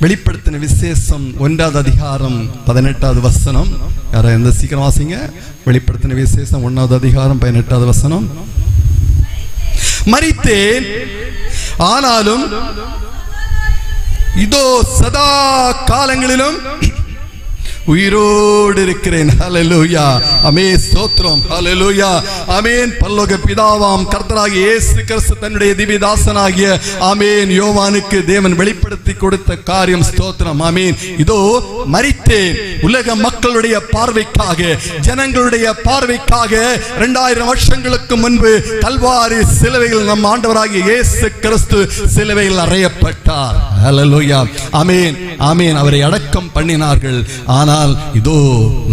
வெளிப்படுத்தின விசேஷம் 1வது அதிகாரம் 18வது வசனம். யாரா எந்த சீக்கிரம் வாசிங்க. வெளிப்படுத்தின விசேஷம் 1வது அதிகாரம் 18வது வசனம். மரித்தேன், ஆனாலும் இதோ சதா காலங்களிலும் உயிரோடு இருக்கிறேன். ஹல்லேலூயா, ஆமென், ஸ்தோத்திரம், ஹல்லேலூயா, ஆமென். பரலோக பிதாவாம் கர்த்தராகிய இயேசு கிறிஸ்து தன்னுடைய திவ்யதாசனாகிய ஆமென் யோவானுக்கு தேவன் வெளிப்படுத்தி கொடுத்த காரியம், ஸ்தோத்திரம், ஆமென். இதோ மரித்தேன், உலக மக்களுடைய பார்வைக்காக, ஜனங்களுடைய பார்வைக்காக 2000 வருஷங்களுக்கு முன்பு கல்வாரி சிலுவையில் நம் ஆண்டவராகிய இயேசு கிறிஸ்து சிலுவையில் அறையப்பட்டார். ஹல்லேலூயா, ஆமென், ஆமென். அவரை அடக்கம் பண்ணினார்கள். ஆனால் இதோ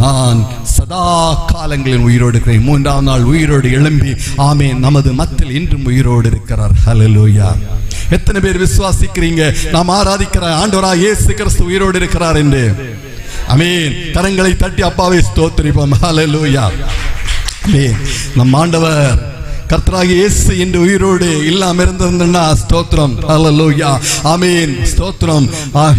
நான் சதா காலங்களில் உயிரோடு இருக்கிறேன். 3ஆம் நாள் உயிரோடு எழும்பி ஆமென் நமது மத்தியில் இன்றும் உயிரோடு இருக்கிறார். ஹல்லேலூயா. எத்தனை பேர் விசுவாசிக்கிறீங்க நாம் ஆராதிக்கிற ஆண்டவராகிய இயேசு கிறிஸ்து உயிரோடு இருக்கிறார் என்று? ஆமென். கரங்களை தட்டி அப்பாவை ஸ்தோத்திரிப்போம். ஹல்லேலூயா. ஆமென். நம் ஆண்டவர் கர்த்தராகிய இயேசு என்று உயிரோடு இல்லாம இருந்திருந்தா ஸ்தோத்திரம், ஹல்லேலூயா, ஆமென், ஸ்தோத்திரம்,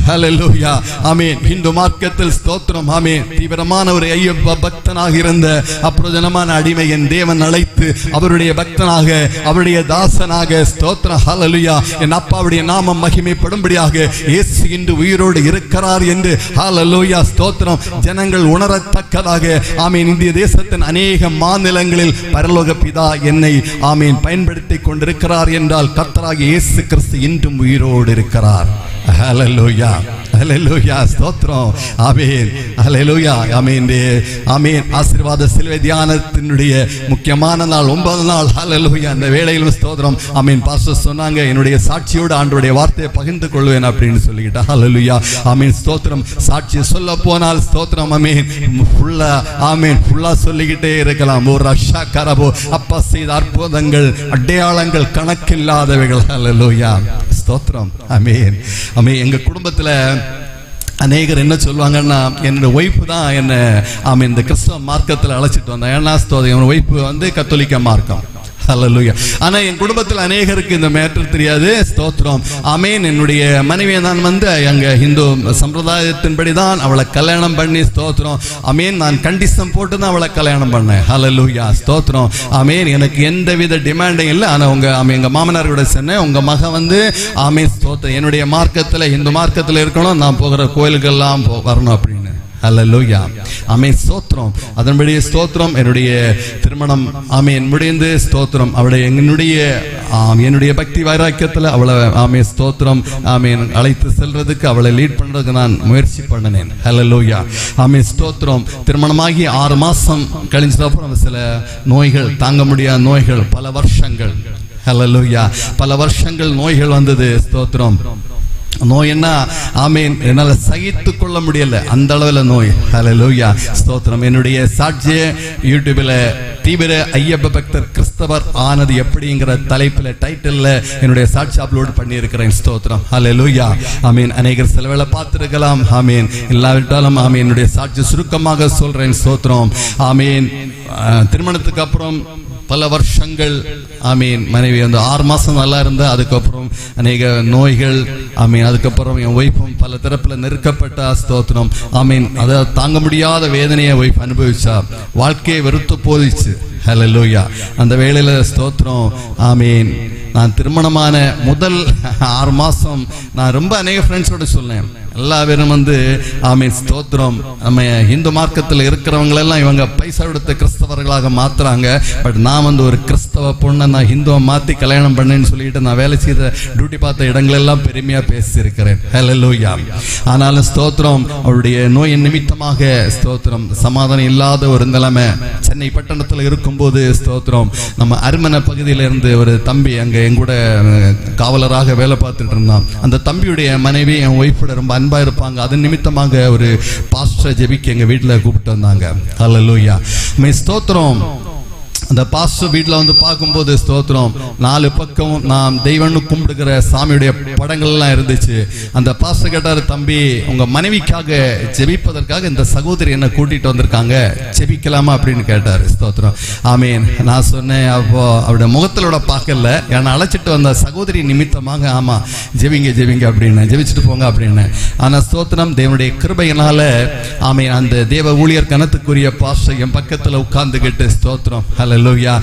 ஹல்லேலூயா, ஆமென். இந்து மார்க்கத்தில் ஸ்தோத்திரம், ஆமென், தீவிரமான ஒரு ஐயப்ப பக்தனாக இருந்த அப்பிரயோஜனமான அடிமையின் தேவன் அழைத்து அவருடைய பக்தனாக, அவருடைய தாசனாக, ஸ்தோத்திரம், ஹல்லேலூயா, என் அப்பாவுடைய நாமம் மகிமைப்படும்படியாக இயேசு இன்று உயிரோடு இருக்கிறார் என்று, ஹல்லேலூயா, ஸ்தோத்திரம், ஜனங்கள் உணரத்தக்கதாக ஆமென் இந்திய தேசத்தின் அநேக மாநிலங்களில் பரலோக பிதா என்னை ஆமென் பயன்படுத்தி கொண்டிருக்கிறார் என்றால் கர்த்தராகிய இயேசு கிறிஸ்து இன்றும் உயிரோடு இருக்கிறார். ஹல்லேலூயா, ஹல்லேலூயா, ஸ்தோத்திரம், ஆமென், ஹல்லேலூயா, ஆமென், ஆமென். ஆசீர்வாத சிலுவை தியானத்தினுடைய முக்கியமான நாள் 9 நாள். ஹல்லேலூயா. அந்த வேளையிலும் ஸ்தோத்திரம், ஆமென். பாஸ்டர் சொன்னாங்க என்னுடைய சாட்சியோடு ஆண்டவருடைய வார்த்தையை பகிர்ந்து கொள்வேன் அப்படின்னு சொல்லிக்கிட்டா. ஹல்லேலூயா, ஆமென், ஸ்தோத்திரம். சாட்சி சொல்ல போனால் ஸ்தோத்திரம், ஆமென், ஃபுல்லா, ஆமென், ஃபுல்லா சொல்லிக்கிட்டே இருக்கலாம். ஒரு ரஷா கரபோ அப்பா செய்த அற்புதங்கள், அடையாளங்கள் கணக்கில்லாதவைகள். ஹல்லேலூயா, ஸ்தோத்திரம், ஆமென், ஆமென். எங்க குடும்பத்துல அநேகர் என்ன சொல்லுவாங்கன்னா, என்னோட ஒய்ஃப் தான் என்ன ஆமென் இந்த கிறிஸ்தவ மார்க்கத்தில் அழைச்சிட்டு வந்தேன். ஏன்னா ஸ்தோத்திரம், என் ஒய்ஃப் வந்து கத்தோலிக்க மார்க்கம். ஹல்லேலூயா. ஆனா என் குடும்பத்தில் அநேகருக்கு இந்த மேட்டர் தெரியாது. ஸ்தோத்திரம், ஆமென். என்னுடைய மனைவியை நான் வந்து எங்க இந்து சம்பிரதாயத்தின்படி தான் அவளை கல்யாணம் பண்ணி, ஸ்தோத்திரம், ஆமென், நான் கண்டிஷன் போட்டு தான் அவளை கல்யாணம் பண்ணேன். ஹல்லேலூயா, ஸ்தோத்திரம், ஆமென். எனக்கு எந்த வித டிமாண்டும் இல்லை. ஆனா எங்க மாமனார் கூட சொன்னேன், உங்க மகன் வந்து ஆமென், ஸ்தோத்திரம், என்னுடைய மார்க்கத்தில் இந்து மார்க்கத்தில் இருக்கணும், நான் போகிற கோயிலுக்கெல்லாம் வரணும் அப்படின்னு. ஹல்லேலூயா, ஆமென், ஸ்தோத்திரம். அதன்படி ஸ்தோத்திரம், என்னுடைய திருமணம் ஆமென் முடிந்து, ஸ்தோத்திரம், அவளுடைய என்னுடைய பக்தி வைராக்கியத்தில் அவளை ஆமென், ஸ்தோத்திரம், ஆமென், அழைத்து செல்றதுக்கு, அவளை லீட் பண்றதுக்கு நான் முயற்சி பண்ணினேன். ஹல்லேலூயா, ஆமென், ஸ்தோத்திரம். திருமணமாகி 6 மாசம் கழிஞ்ச அப்புறம் சில நோய்கள், தாங்க முடியாத நோய்கள், பல வருஷங்கள், ஹல்லேலூயா, பல வருஷங்கள் நோய்கள் வந்தது. ஸ்தோத்திரம், நோய் என்ன ஆமென் என்னால சகித்து கொள்ள முடியல, அந்த அளவுல நோய். ஹல்லேலூயா, ஸ்தோத்திரம். என்னுடைய சாட்சியை யூடியூப்ல தீவிர ஐயப்ப பக்தர் கிறிஸ்தவர் ஆனது எப்படிங்கிற தலைப்பில் டைட்டில் என்னுடைய சாட்சி அப்லோட் பண்ணி இருக்கிறேன். ஸ்தோத்திரம், ஹல்லேலூயா, ஆமென். அநேகர் சில வேளை பார்த்திருக்கலாம், ஆமென், இல்லாவிட்டாலும் ஆமென் என்னுடைய சாட்சி சுருக்கமாக சொல்றேன். ஸ்தோத்திரம், ஆமென். திருமணத்துக்கு அப்புறம் பல வருஷங்கள் ஆமீன் மனைவி வந்து 6 மாசம் நல்லா இருந்தா, அதுக்கப்புறம் அநேக நோய்கள் ஆமீன். அதுக்கப்புறம் என் ஒய்ஃபும் பல தரப்புல நெருக்கப்பட்ட, ஸ்தோத்திரம், ஆமீன். அதை தாங்க முடியாத வேதனையை ஒய்ஃப் அனுபவிச்சா, வாழ்க்கையை வெறுத்து போதிச்சு. ஹல்லேலூயா. அந்த வேளையில ஸ்தோத்திரம், ஆமீன், நான் திருமணமான முதல் 6 மாசம் நான் ரொம்ப அநேக ஃப்ரெண்ட்ஸோட சொன்னேன். எல்லா பேரும் வந்து ஆமீன், ஸ்தோத்திரம், நம்ம இந்து மார்க்கத்தில் இருக்கிறவங்களெல்லாம் இவங்க பைசா எடுத்த கிறிஸ்தவர்களாக மாத்துறாங்க. பட் நான் வந்து ஒரு கிறிஸ்தவ பொண்ணை நான் ஹிந்துவை மாற்றி கல்யாணம் பண்ணேன்னு சொல்லிட்டு நான் வேலை செய்த டியூட்டி பார்த்த இடங்களெல்லாம் பெருமையாக பேசியிருக்கிறேன். ஹல்லேலூயா. ஆனாலும் ஸ்தோத்திரம், அவருடைய நோயின் நிமித்தமாக ஸ்தோத்திரம் சமாதானம் இல்லாத ஒரு நிலைமை சென்னை பட்டணத்தில் இருக்கும்போது, ஸ்தோத்திரம், நம்ம அருமனை பகுதியில இருந்து ஒரு தம்பி அங்கே எங்கூட காவலராக வேலை பார்த்துட்டு இருந்தான். அந்த தம்பியுடைய மனைவி என் ஒய்ஃபோட ரொம்ப அன்பா இருப்பாங்க. அதன் நிமித்தமாக ஒரு பாஸ்டர் ஜெபிக்க எங்க வீட்டில் கூப்பிட்டு வந்தாங்க. ஹல்லேலூயா, ஸ்தோத்திரம். அந்த பாஸ்டர் வீட்டில் வந்து பார்க்கும்போது ஸ்தோத்திரம் 4 பக்கம் நாம் தெய்வம்னு கும்பிடுகிற சாமியுடைய படங்கள் எல்லாம் இருந்துச்சு. அந்த பாஸ்டர் கேட்டாரு, தம்பி உங்க மனைவிக்காக ஜெபிப்பதற்காக இந்த சகோதரி என்ன கூட்டிட்டு வந்திருக்காங்க, ஜெபிக்கலாமா அப்படின்னு கேட்டாரு. ஸ்தோத்திரம். ஆமீன். நான் சொன்னேன், அப்போ அவருடைய முகத்திலோட பார்க்கல, ஏன்னா அழைச்சிட்டு வந்த சகோதரி நிமித்தமாக ஆமா ஜெபிங்க ஜெபிங்க அப்படின்னு ஜெபிச்சுட்டு போங்க அப்படின்னு. ஆனா ஸ்தோத்திரம் தேவனுடைய கிருபையினால ஆமீன் அந்த தேவ ஊழியர் கனத்துக்குரிய பாஸ்டர் என் பக்கத்துல உட்கார்ந்துகிட்டு ஸ்தோத்திரம் ஹல்லேலூயா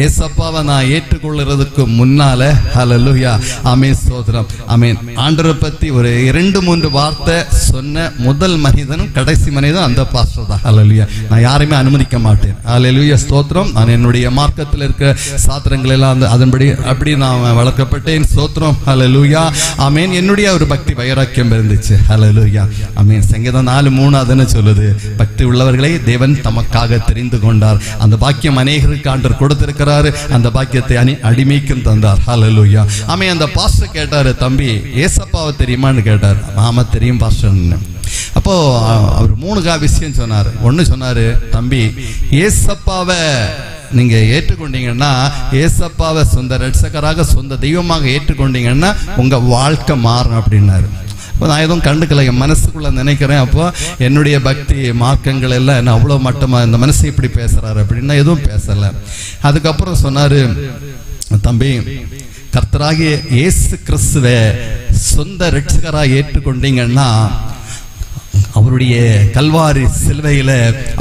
ஏசப்பாவை நான் ஏற்றுக்கொள்றதுக்கு முன்னால ஹல்லேலூயா ஆமென் ஸ்தோத்திரம் ஆமென் ஆண்டவரை பத்தி ஒரு 2-3 வார்த்தை சொன்ன முதல் மனிதனும் கடைசி மனிதனும் அந்த பாஸ்டர் தான். ஹல்லேலூயா. நான் யாரையுமே அனுமதிக்க மாட்டேன். ஹல்லேலூயா ஸ்தோத்திரம். நான் என்னுடைய மார்க்கத்தில் இருக்கிற சாத்திரங்கள் எல்லாம் அதன்படி அப்படி நான் வளர்க்கப்பட்டேன். ஸ்தோத்திரம் ஹல்லேலூயா ஆமென். என்னுடைய ஒரு பக்தி வைராக்கியம் இருந்துச்சு. ஹல்லேலூயா ஆமென். சங்கீதம் 4:3 அதன்னு சொல்லுது, பக்தி உள்ளவர்களை தேவன் தமக்காக தெரிந்து கொண்டார். அந்த பாக்கியம் அநேகருக்கு ஆண்டவர் கொடுத்திருக்கிறாரு. அந்த பாக்கியத்தை அடிமைக்கும் தந்தார். ஹல்லேலூயா ஆமென். அந்த பாஸ்டர் கேட்டாரு, தம்பி ஏசப்பாவை தெரியுமான்னு கேட்டார். ஆமா தெரியும் பாஸ்டர். அப்போ அவர் 3 விஷயம் சொன்னார். ஒன்னு சொன்னாரு, தம்பி ஏசப்பாவை நீங்க ஏற்றுக்கொண்டீங்கன்னா, ஏசப்பாவை சொந்த ரட்சகராக சொந்த தெய்வமாக ஏற்றுக்கொண்டீங்கன்னா உங்க வாழ்க்கை மாறும் அப்படின்னாரு. இப்போ நான் எதுவும் கண்டுக்கல, என் மனசுக்குள்ள நினைக்கிறேன். அப்போ என்னுடைய பக்தி மார்க்கங்கள் எல்லாம் என்ன அவ்வளோ மட்டமா இந்த மனசு இப்படி பேசுறாரு அப்படின்னா எதுவும் பேசல. அதுக்கப்புறம் சொன்னாரு, தம்பி கர்த்தராகிய இயேசு கிறிஸ்துவை சொந்த ரட்சகராக ஏற்றுக்கொண்டீங்கன்னா அவருடைய கல்வாரி சிலுவையில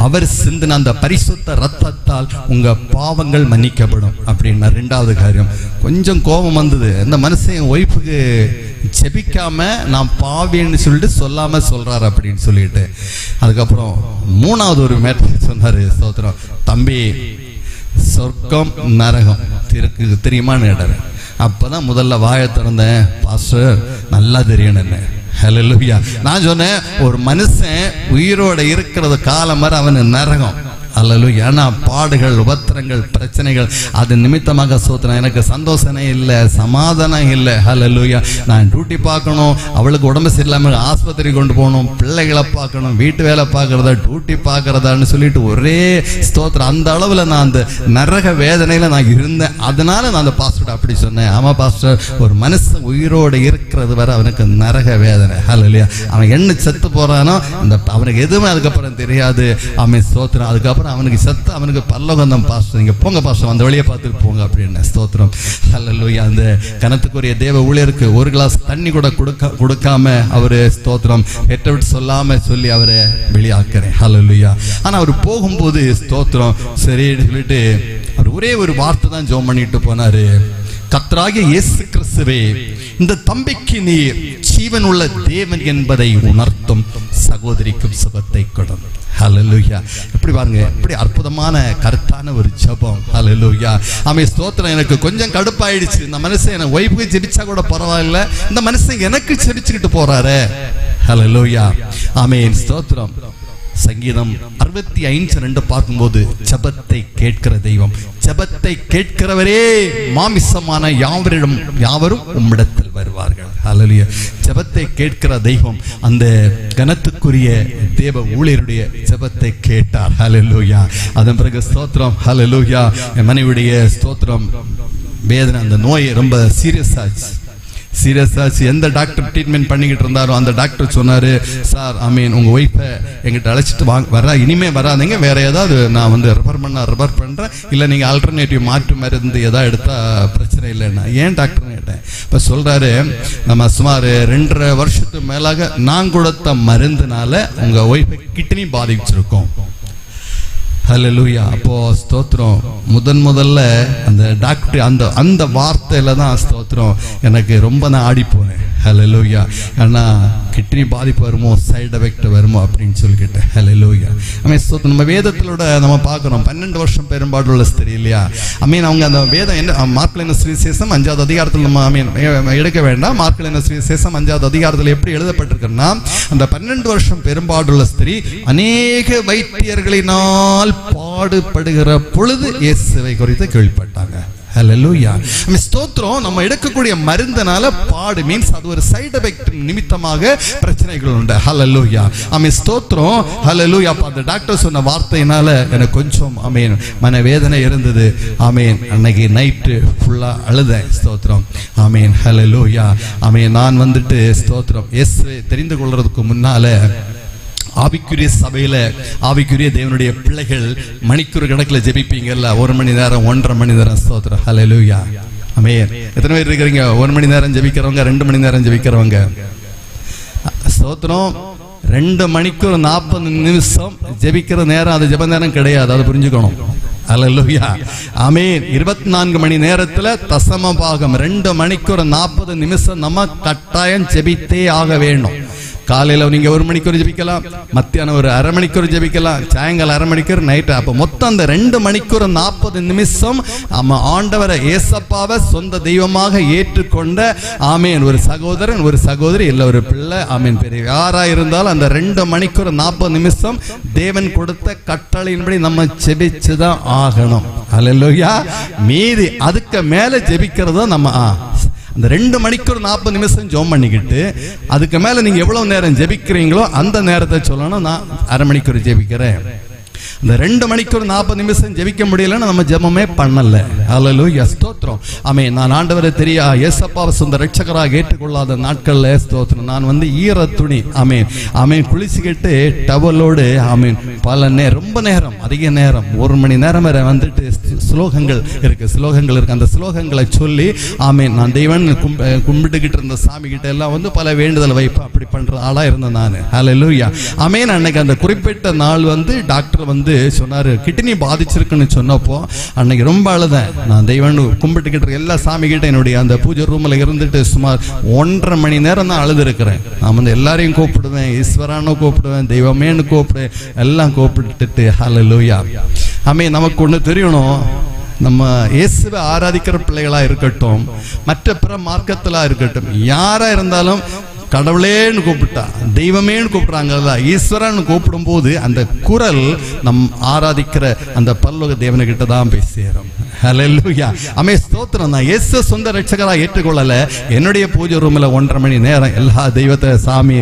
அவர் சிந்தின அந்த பரிசுத்த ரத்தத்தால் உங்க பாவங்கள் மன்னிக்கப்படும் அப்படின்னா. 2வது காரியம், கொஞ்சம் கோபம் வந்தது. இந்த மனுஷன் ஒய்ஃபுக்கு ஜெபிக்காம நான் பாவின்னு சொல்லிட்டு சொல்லாம சொல்றாரு அப்படின்னு சொல்லிட்டு. அதுக்கப்புறம் 3வது ஒரு மேட்டர் சொன்னாரு. ஸ்தோத்திரம். தம்பி சொர்க்கம் நரகம் தெரியுமான்னு கேட்டாரு. அப்பதான் முதல்ல வாயை திறந்தேன். பாஸ்டர் நல்லா தெரியும் என்ன. ஹல்லேலூயா. நான் சொன்னேன், ஒரு மனுஷன் உயிரோட இருக்கிறது காலம் வரை அவனு நரகம். ஹல்லேலூயா. ஏன்னா பாடுகள் உபத்திரங்கள் பிரச்சனைகள் அது நிமித்தமாக சோத்திரம் எனக்கு சந்தோஷமே இல்லை, சமாதானம் இல்லை. ஹல்லேலூயா. நான் டியூட்டி பார்க்கணும், அவளுக்கு உடம்பு சரியில்லாமல் ஆஸ்பத்திரி கொண்டு போகணும், பிள்ளைகளை பார்க்கணும், வீட்டு வேலை பார்க்கறதா டியூட்டி பார்க்கறதான்னு சொல்லிட்டு ஒரே ஸ்தோத்திரம் அந்த அளவில் நான் அந்த நரக வேதனையில நான் இருந்தேன். அதனால நான் அந்த பாஸ்டர் அப்படி சொன்னேன். ஆமா பாஸ்டர், ஒரு மனுஷன் உயிரோடு இருக்கிறது வரை அவனுக்கு நரக வேதனை. ஹல்லேலூயா. அவன் என்ன செத்து போறானோ அந்த அவனுக்கு எதுவுமே அதுக்கப்புறம் தெரியாது. அவன் ஸ்தோத்திரம். அதுக்கப்புறம் அவனுக்கு சத்து அவனுக்கு பரலோகம் பாஸ்டர், நீங்க போங்க பாஸ்டர், அந்த வழியை பார்த்துட்டு போங்க அப்படின்னு. ஸ்தோத்திரம் ஹல்லேலூயா. அந்த கனத்துக்குரிய தேவ ஊழியருக்கு ஒரு கிளாஸ் தண்ணி கூட கொடுக்காம அவரு ஸ்தோத்திரம் பெற்றவிட்டு சொல்லாம சொல்லி அவரை வெளியாக்குறேன். ஹல்லேலூயா. ஆனா அவர் போகும்போது ஸ்தோத்திரம் சரின்னு சொல்லிட்டு அவர் ஒரே ஒரு வார்த்தை தான் ஜெபம் பண்ணிட்டு போனாரு. கர்த்தராகிய இயேசு கிறிஸ்துவே, இந்த தம்பிக்கு நீர் ஜீவன் உள்ள தேவன் என்பதை உணர்த்தும், சகோதரிக்கும் சுகத்தை கொடும். ஹல்லேலூயா. எப்படி பாருங்க, எப்படி அற்புதமான கருத்தான ஒரு ஜெபம். ஹல்லேலூயா. ஆமென் ஸ்தோத்திரம். எனக்கு கொஞ்சம் கடுப்பாயிடுச்சு. இந்த மனுஷன் என் ஒய்ஃபுக்கு ஜெபிச்சா கூட பரவாயில்ல, இந்த மனுஷன் எனக்கு ஜெபிச்சுக்கிட்டு போறாரு. ஹல்லேலூயா. ஆமென் ஸ்தோத்திரம். சங்கீதம் 65:2 பார்க்கும்போது ஜெபத்தை கேட்கிற தெய்வம், ஜெபத்தை கேட்கிறவரே மாமிசமான யாவரும் உம்மிடத்தில் வருவார்கள். ஹல்லேலூயா. ஜெபத்தை கேட்கிற தெய்வம் அந்த கனத்துக்குரிய தேவ ஊழியருடைய ஜெபத்தை கேட்டார். ஹல்லேலூயா. அதன் பிறகு ஸ்தோத்திரம் ஹல்லேலூயா. என் மனைவியுடைய ஸ்தோத்திரம் வேதனை, அந்த நோய் ரொம்ப சீரியஸ் ஆச்சு. எந்த டாக்டர் ட்ரீட்மெண்ட் பண்ணிக்கிட்டு இருந்தாரோ அந்த டாக்டர் சொன்னாரு, சார் ஐ உங்க ஒய்ஃபை எங்கிட்ட அழைச்சிட்டு வர இனிமே வராதிங்க, வேற ஏதாவது நான் வந்து ரெஃபர் பண்றேன், இல்லை நீங்க ஆல்டர்னேட்டிவ் மாற்று மருந்து ஏதாவது எடுத்தா பிரச்சனை இல்லைன்னா. ஏன் டாக்டர்னு கேட்டேன். இப்ப சொல்றாரு, நம்ம சுமார் 2.5 வருஷத்துக்கு மேலாக நான் கொடுத்த மருந்துனால உங்க ஒய்ஃபை கிட்னி பாதிச்சிருக்கோம். ஹல்லேலூயா. அப்போ ஸ்தோத்திரம் முதல்ல அந்த டாக்டர் அந்த வார்த்தையில தான் ஸ்தோத்திரம் எனக்கு ரொம்ப நான் ஆடி போனேன். ஹல்லேலூயா. ஏன்னா கிட்னி பாதிப்பு வருமோ, சைடு எஃபெக்ட் வருமோ அப்படின்னு சொல்லிக்கிட்டேன். ஹல்லேலூயா. ஸ்தோத்திரம். நம்ம வேதத்திலோட நம்ம பார்க்கிறோம் 12 வருஷம் பெரும்பாடுள்ள ஸ்திரீ இல்லையா. அவங்க அந்த வேதம் என்ன மார்க்கலின சுவிசேஷம் 5வது அதிகாரத்தில் நம்ம எடுக்க வேண்டாம். மார்க்கலின சுவிசேஷம் 5வது அதிகாரத்தில் எப்படி எழுதப்பட்டிருக்குன்னா, அந்த 12 வருஷம் பெரும்பாடுள்ள ஸ்திரீ அநேக வைத்தியர்களினால் பாடுபடுகிற பொழுது இயேசுவை குறித்து கேள்விப்பட்டாங்க. ஹல்லேலூயா. ஸ்தோத்திரம். நம்ம எடுக்கக்கூடிய மருந்துனால பாடு மீன்ஸ் அது ஒரு சைடு எஃபெக்ட் நிமித்தமாக பிரச்சனை பிரச்சனைகள் உண்டு. ஹல்லேலூயா. ஆமென் ஸ்தோத்திரம். ஹல்லேலூயா. அப்ப அந்த டாக்டர் சொன்ன வார்த்தையினால எனக்கு கொஞ்சம் ஆமென் மனவேதனை இருந்தது. ஆமென் அன்னைக்கு நைட்டு ஃபுல்லா அழுதேன். ஸ்தோத்திரம். ஆமென் ஹல்லேலூயா. ஆமென் நான் வந்துட்டு ஸ்தோத்திரம் இயேசுவை தெரிந்து கொள்றதுக்கு முன்னால ஆவிக்குரிய சபையில ஆவிக்குரிய தேவனுடைய பிள்ளைகள் மணிக்கூர் கணக்கில் ஜெபிப்பீங்கல்ல, 1 மணி நேரம் 1.5 மணி நேரம். ஸ்தோத்திரம். ஹல்லேலூயா. ஆமென். எத்தனை பேர் இருக்கிறீங்க 1 மணி நேரம் ஜெபிக்கிறவங்க, 2 மணி நேரம் ஜெபிக்கிறவங்க? ஸ்தோத்திரம். 2 மணிக்கூர் 40 நிமிஷம் ஜெபிக்கிற நேரம் அது ஜெப நேரம் கிடையாது, அதை புரிஞ்சுக்கணும். ஹல்லேலூயா. ஆமென். 24 மணி நேரத்துல தசம பாகம் 2 மணிக்கூர் 40 நிமிஷம் நம்ம கட்டாயம் ஜெபித்தே ஆக வேண்டும். காலையில நீங்க 1 மணிக்கூர் ஜெபிக்கலாம், மத்தியானம் ஒரு 1/2 மணிக்கூர் ஜெபிக்கலாம், சாயங்காலம் 1/2 மணிக்கூர், நைட்டு. அப்ப மொத்தம் அந்த 2 மணிக்கூர் 40 நிமிஷம் நம்ம ஆண்டவரை ஏசப்பாவை சொந்த தெய்வமாக ஏற்றுக்கொண்ட ஆமென் ஒரு சகோதரன், ஒரு சகோதரி, இல்ல ஒரு பிள்ளை, ஆமென் பெரிய யாரா இருந்தாலும் அந்த 2 மணிக்கூர் 40 நிமிஷம் தேவன் கொடுத்த கட்டளையின்படி நம்ம ஜெபிச்சுதான் ஆகணும். ஹல்லேலூயா. மீதி அதுக்கு மேல ஜெபிக்கிறதோ நம்ம அந்த 2 மணிக்கூர் 40 நிமிஷம் ஜெபம் பண்ணிக்கிட்டு அதுக்கு மேல நீங்க எவ்வளவு நேரம் ஜெபிக்கிறீங்களோ அந்த நேரத்தை சொல்லணும். நான் 1/2 மணிக்கூர் ஜெபிக்கிறேன். இந்த 2 மணிக்கூர் 40 நிமிஷம் ஜெபிக்க முடியலன்னு நம்ம ஜெபமே பண்ணல. ஹல்லேலூயா. ஸ்தோத்திரம். ஆமென். நான் ஆண்டவரை தெரியா இயேசப்பாவை சொந்த ரட்சகராக ஏற்றுக்கொள்ளாத நாட்கள்ல ஸ்தோத்திரம் நான் வந்து ஈர துணி ஆமென் ஆமென் குளிச்சுக்கிட்டு டவலோடு ஆமென் பல ரொம்ப நேரம் அதிக நேரம் 1 மணி நேரம் வரை வந்துட்டு ஸ்லோகங்கள் இருக்கு. அந்த ஸ்லோகங்களை சொல்லி ஆமென் நான் தெய்வன் கும்பிட்டுக்கிட்டு இருந்த சாமி கிட்ட எல்லாம் வந்து பல வேண்டுதல் வைப்பேன். அப்படி பண்ற ஆளா இருந்தேன் நான். ஹல்லேலூயா. ஆமென். அன்னைக்கு அந்த குறிப்பிட்ட நாள் வந்து டாக்டர் வந்து சொன்னாரு கிட்னி பாதிச்சிருக்குன்னு சொன்னப்போ அன்னைக்கு ரொம்ப அழுதேன். நான் தெய்வன் கும்பிட்டுக்கிட்டு எல்லா சாமி கிட்ட என்னுடைய அந்த பூஜை ரூம்ல இருந்துட்டு சுமார் 1.5 மணி நேரம் தான் அழுது இருக்கிறேன். நான் வந்து எல்லாரையும் கூப்பிடுவேன், ஈஸ்வரான்னு கூப்பிடுவேன், தெய்வமேன்னு கூப்பிடுவேன், எல்லாம் கூப்பிட்டுட்டு. ஹல்லேலூயா. ஆமென். நமக்கு ஒண்ணு தெரியணும், நம்ம இயேசுவை ஆராதிக்கிற பிள்ளைகளா இருக்கட்டும், மற்ற பிற மார்க்கத்திலா இருக்கட்டும், யாரா இருந்தாலும் கடவுளேன்னு கூப்பிட்டா தெய்வமேன்னு கூப்பிடுறாங்கல்ல, ஈஸ்வரன் கூப்பிடும் போது அந்த குரல் நம் ஆராதிக்கிற அந்த பரலோக தேவனுக்கிட்ட தான் போய் சேரும். ஹல்லேலூயா. ஆமென். ஸ்தோத்திரம். நான் இயேசு சொந்த ரட்சகரா ஏற்றுக்கொள்ளல, என்னுடைய பூஜை ரூம்ல 1.5 மணி நேரம் எல்லா தெய்வத்தை சாமி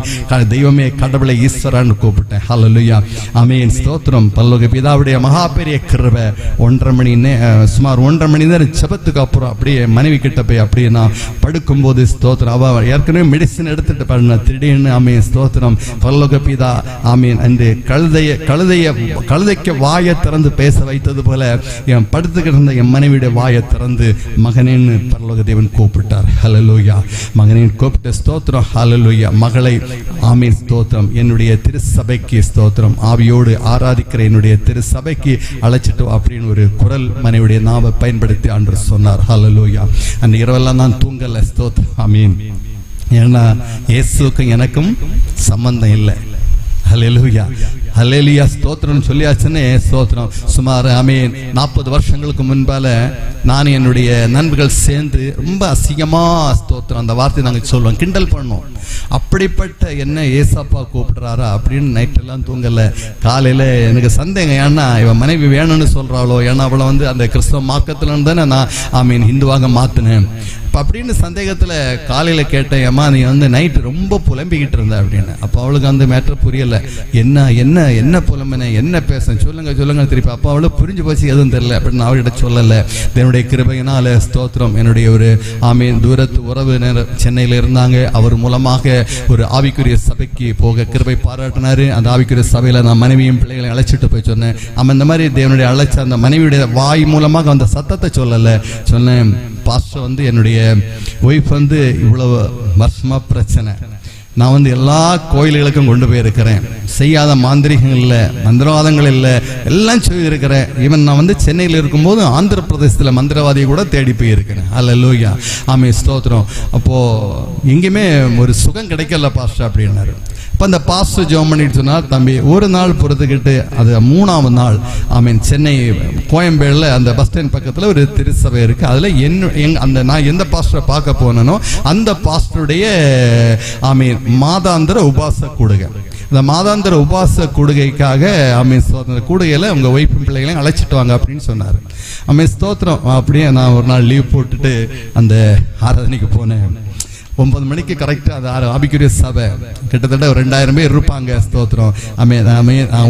தெய்வமே கடவுளை ஈஸ்வரன்னு கூப்பிட்டேன். ஹல்லேலூயா. ஆமென். ஸ்தோத்திரம். பரலோக பிதாவுடைய மகா பெரிய கிருபை. 1.5 மணி சுமார் 1.5 மணி நேரம் ஜெபத்துக்கு அப்புறம் அப்படியே மனைவி கிட்ட போய் அப்படியே நான் படுக்கும்போது ஸ்தோத்திரம் அவ ஏற்கனவே மெடிசின் எடுத்துட்டு பண்ண திடீர்னு ஆமென் ஸ்தோத்திரம் பரலோக பிதா ஆமென் அந்த கழுதைக்கு வாயை திறந்து பேச வைத்தது போல என் படுத்துக்கிட்டு இருந்த என் மனைவியுடைய வாயை திறந்து மகனேன்னு பரலோக தேவன் கூப்பிட்டார். ஹல்லேலூயா. மகனேன்னு கூப்பிட்ட ஸ்தோத்திரம். ஹல்லேலூயா. மகளை ஆமென் ஸ்தோத்திரம் என்னுடைய திருச்சபைக்கு ஸ்தோத்திரம் ஆவியோடு ஆராதிக்கிற என்னுடைய திருச்சபைக்கு அழைச்சிட்டு அப்படின்னு ஒரு குரல் மனைவியுடைய நாவை பயன்படுத்தி ஆண்டவர் சொன்னார். ஹல்லேலூயா. அந்த இரவெல்லாம் நான் தூங்கல. ஸ்தோத்திரம். ஆமென். ஏன்னா இயேசுக்கும் எனக்கும் சம்பந்தம் இல்லை. ஹல்லேலூயா. ஹல்லேலூயா. ஸ்தோத்திரம் சொல்லியாச்சுன்னு ஸ்தோத்திரம். சுமார் ஆமென் 40 வருஷங்களுக்கு முன்பால நான் என்னுடைய நண்பர்கள் சேர்ந்து ரொம்ப அசிங்கமா ஸ்தோத்திரம் அந்த வார்த்தை நாங்கள் சொல்லுவோம், கிண்டல் பண்ணோம். அப்படிப்பட்ட என்ன ஏசப்பா கூப்பிடுறாரா அப்படின்னு நைட்டெல்லாம் தூங்கல. காலையில எனக்கு சந்தேகம், ஏன்னா இவன் மனைவி வேணும்னு சொல்றாளோ, ஏன்னா அவளை வந்து அந்த கிறிஸ்தவ மார்க்கத்துல தானே நான் ஆமீன் ஹிந்துவாக மாத்தினேன் அப்படின்னு சந்தேகத்துல காலையில கேட்டேன், ஏமா நீ வந்து நைட்டு ரொம்ப புலம்பிக்கிட்டு இருந்த அப்படின்னு. அப்போ அவளுக்கு அந்த மேட்டர் புரியல. என்ன என்ன என்ன புலம்பின, என்ன பேச சொல்லுங்க சொல்லுங்க திருப்பி. அப்போ அவளுக்கு புரிஞ்சு போச்சு, எதுவும் தெரியல அப்படின்னு அவர்கிட்ட சொல்லல. என்னுடைய கிருபையினால ஸ்தோத்திரம் என்னுடைய ஒரு ஆமீன் தூரத்து உறவு சென்னையில இருந்தாங்க. அவர் மூலமாக ஒரு ஆவிக்குரிய சபைக்கு போக கிருபை பாராட்டினாரு. அந்த ஆவிக்குரிய சபையில நான் மனைவியும் பிள்ளைகளை அழைச்சிட்டு போய் சொன்னேன். அவன் இந்த மாதிரி தேவனுடைய அழைச்ச அந்த மனைவியுடைய வாய் மூலமாக அந்த சத்தத்தை சொல்லல. சொன்னேன், பாஸ்டர் வந்து என்னுடைய ஒய்ஃப் வந்து இவ்வளவு வருஷமா பிரச்சனை, நான் வந்து எல்லா கோயில்களுக்கும் கொண்டு போயிருக்கிறேன், செய்யாத மாந்திரிகங்கள் இல்லை, மந்திரவாதங்கள் இல்லை, எல்லாம் செய்திருக்கிறேன். ஈவன் நான் வந்து சென்னையில் இருக்கும்போது ஆந்திர பிரதேசத்தில் மந்திரவாதியை கூட தேடி போயிருக்கிறேன். அல்லேலூயா. ஆமென் ஸ்தோத்திரம். அப்போ எங்கேயுமே ஒரு சுகம் கிடைக்கல பாஸ்டர் அப்படின்னாரு. இப்போ அந்த பாஸ்டர் ஜெபம் பண்ணிட்டு சொன்னார், தம்பி ஒரு நாள் பொறுத்துக்கிட்டு அது 3ஆவது நாள் ஆமீன் சென்னை கோயம்பேடுல அந்த பஸ் ஸ்டாண்ட் பக்கத்தில் ஒரு திருச்சபை இருக்கு. அதில் அந்த நான் எந்த பாஸ்டரை பார்க்க போனேனோ அந்த பாஸ்டருடைய ஆமீன் மாதாந்திர உபாச கூடுகை. இந்த மாதாந்திர உபாச கூடுகைக்காக ஆமீன் ஸ்தோத்திரம் கூடுகையில் உங்கள் ஒய்ஃபும் பிள்ளைகளையும் அழைச்சிட்டு வாங்க அப்படின்னு சொன்னார். ஆமீன் ஸ்தோத்திரம். அப்படியே நான் ஒரு நாள் லீவ் போட்டுட்டு அந்த ஆராதனைக்கு போனேன். 9 மணிக்கு கரெக்டாக அது ஆவிக்குரிய சபை கிட்டத்தட்ட ஒரு 2000 பேர் இருப்பாங்க. ஸ்தோத்திரம்.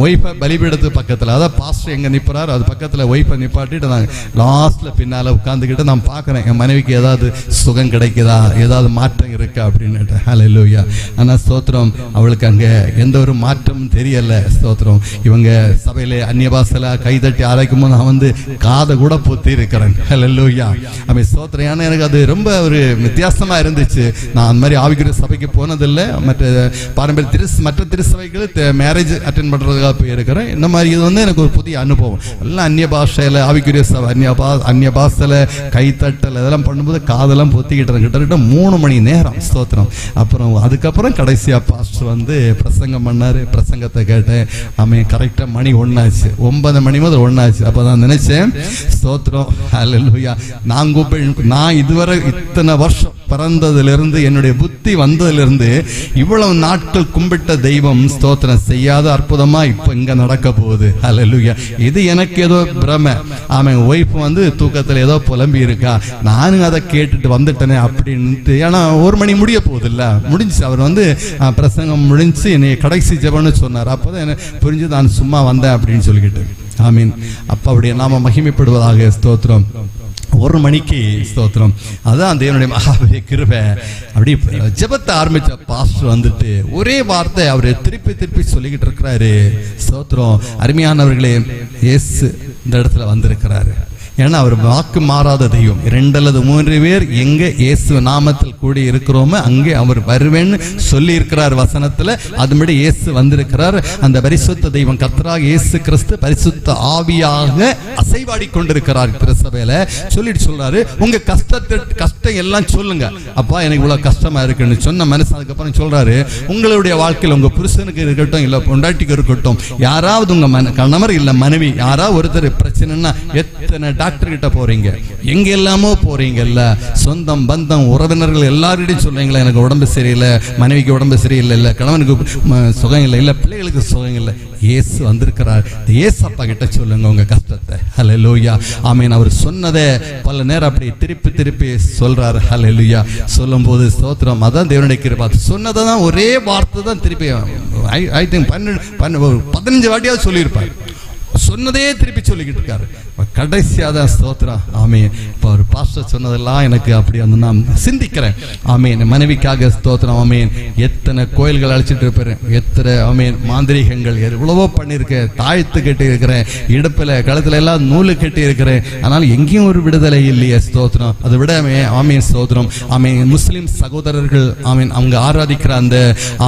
ஒய்ஃபை பலிபீடத்து பக்கத்தில், அதான் பாஸ்டர் எங்க நிற்கிறார் அது பக்கத்தில் ஒய்ஃபை நிப்பாட்டிட்டு நாங்கள் லாஸ்ட்ல பின்னால உட்காந்துக்கிட்டு நான் பார்க்குறேன் என் மனைவிக்கு ஏதாவது சுகம் கிடைக்குதா, ஏதாவது மாற்றம் இருக்கா அப்படின்னுட்டு. ஹல்லேலூயா. ஆனால் ஸ்தோத்திரம், அவளுக்கு அங்கே எந்த ஒரு மாற்றமும் தெரியல. ஸ்தோத்திரம். இவங்க சபையில அந்நிய பாஷையில கைதட்டி ஆராய்க்கும் போது நான் காதை கூட பொத்தி இருக்கிறேன். ஹல்லேலூயா. ஸ்தோத்திரம். ஏன்னா எனக்கு அது ரொம்ப ஒரு வித்தியாசமா இருந்துச்சு. நான் அந்த மாதிரி ஆவிக்குரிய சபைக்கு போனதில்லை. மற்ற பாரம்பரிய மற்ற திருச்சபைகளுக்கு மேரேஜ் அட்டென்ட் பண்றதுக்காக போயிருக்கிறேன். இந்த மாதிரி இது எனக்கு ஒரு புதிய அனுபவம். எல்லாம் அந்நிய பாஷையில ஆவிக்குரிய சபை அந்நிய பாஷையில கைத்தட்டல் இதெல்லாம் பண்ணும்போது காதெல்லாம் பொத்திக்கிட்டு கிட்டத்தட்ட 3 மணி நேரம். ஸ்தோத்திரம். அப்புறம் அதுக்கப்புறம் கடைசியா பாஸ்டர் பிரசங்கம் பண்ணாரு. பிரசங்கத்தை கேட்டேன். கரெக்டா மணி 1 ஆச்சு. 9 மணி முதல் 1 ஆச்சு. அப்பதான் நினைச்சேன், ஸ்தோத்திரம், ஹல்லேலூயா, நான் இதுவரை இத்தனை வருஷம் பிறந்ததிலிருந்து என்னுடைய புத்தி வந்ததிலிருந்து இவ்வளவு நாட்கள் கும்பிட்ட தெய்வம் ஸ்தோத்திரம் செய்யாத அற்புதமா இப்ப இங்க நடக்க போகுது. ஹல்லேலூயா. இது எனக்கு ஏதோ பிரமை. ஒய்ஃப் தூக்கத்துல ஏதோ புலம்பி இருக்கா, நானும் அதை கேட்டுட்டு வந்துட்டேனே அப்படின்ட்டு. ஏன்னா 1 மணி முடிய போகுது இல்ல, முடிஞ்சு அவர் பிரசங்கம் முடிஞ்சு என்னை கடைசி ஜெபம்னு சொன்னார். அப்பதான் எனக்கு புரிஞ்சு நான் சும்மா வந்தேன் அப்படின்னு சொல்லிக்கிட்டு. ஆமீன். அப்ப அப்படியே நாம மகிமைப்படுவதாக. ஸ்தோத்திரம். 1 மணிக்கு ஸ்தோத்திரம். அதான் தேவனுடைய மகாபெரிய கிருபை. அப்படி ஜெபத்தை ஆரம்பிச்ச பாஸ்டர் ஒரே வார்த்தை அவரு திருப்பி சொல்லிக்கிட்டு இருக்கிறாரு. ஸ்தோத்திரம். அருமையானவர்களே, இயேசு இந்த இடத்துல வந்திருக்கிறாரு. ஏன்னா அவர் வாக்கு மாறாத தெய்வம். 2 அல்லது 3 பேர் எங்க இயேசு நாமத்தில் கூடி இருக்கிறோமோ அங்கே அவர் வருவேன்னு சொல்லி இருக்கிறார் வசனத்துல. அதுபடி இயேசு வந்திருக்கிறார். அந்த பரிசுத்த தெய்வம் கர்த்தராகிய இயேசு கிறிஸ்து பரிசுத்த ஆவியாக அசைவாடி கொண்டிருக்கிறார் திருச்சபையில. சொல்லிட்டு சொல்றாரு, உங்க கஷ்டம் எல்லாம் சொல்லுங்க. அப்பா எனக்கு இவ்வளவு கஷ்டமா இருக்குன்னு சொன்ன மனசு. அதுக்கப்புறம் சொல்றாரு, உங்களுடைய வாழ்க்கையில் உங்க புருஷனுக்கு இருக்கட்டும் இல்ல பொண்டாட்டிக்கு இருக்கட்டும், யாராவது உங்க கணவர் இல்ல மனைவி யாராவது ஒருத்தர் பிரச்சனைன்னா எத்தனை டாக்டர் கிட்ட போறீங்க, எங்க எல்லாமோ போறீங்கல்ல, சொந்தம் பந்தம் உறவினர்கள் எல்லாரிடையும் சொல்றீங்களா எனக்கு உடம்பு சரியில்லை, மனைவிக்கு உடம்பு சரியில்லை, இல்ல கணவனுக்கு சுகம் இல்லை, இல்ல பிள்ளைகளுக்கு சுகம் இல்லை. இயேசு வந்திருக்கிறார். இயேசு அப்பா கிட்ட சொல்லுங்க உங்க கஷ்டத்தை. ஹல்லேலூயா. ஆமீன். அவர் சொன்னதை பல நேரம் அப்படி திருப்பி சொல்றாரு. ஹல்லேலூயா. சொல்லும் போது ஸ்தோத்திரம். அதான் தேவனுடைய கிருபை. சொன்னதை தான் ஒரே வார்த்தை தான் திருப்பி ஐ திங்க் 15 வாட்டியாவது சொல்லியிருப்பார். சொன்னதே திருப்பி சொல்லிக்கிட்டு இருக்காரு. கடைசியாக ஸ்தோத்திரம். ஆமீன். இப்போ ஒரு பாஸ்டர் சொன்னதெல்லாம் எனக்கு அப்படி நான் சிந்திக்கிறேன். ஆமீன். மனைவிக்காக ஸ்தோத்திரம். ஆமீன். எத்தனை கோயில்கள் அழைச்சிட்டு இருப்பேன், எத்தனை ஆமீன் மாந்திரிகங்கள் எவ்வளவோ பண்ணியிருக்கேன், தாழ்த்து கட்டி இருக்கிறேன், இடுப்பில் கழுத்துல எல்லாம் நூலு கட்டி இருக்கிறேன். ஆனால் எங்கேயும் ஒரு விடுதலை இல்லையே. ஸ்தோத்திரம். அதை விட ஆமீன் ஸ்தோத்திரம். ஆமீன். முஸ்லிம் சகோதரர்கள் ஆமீன் அவங்க ஆராதிக்கிற அந்த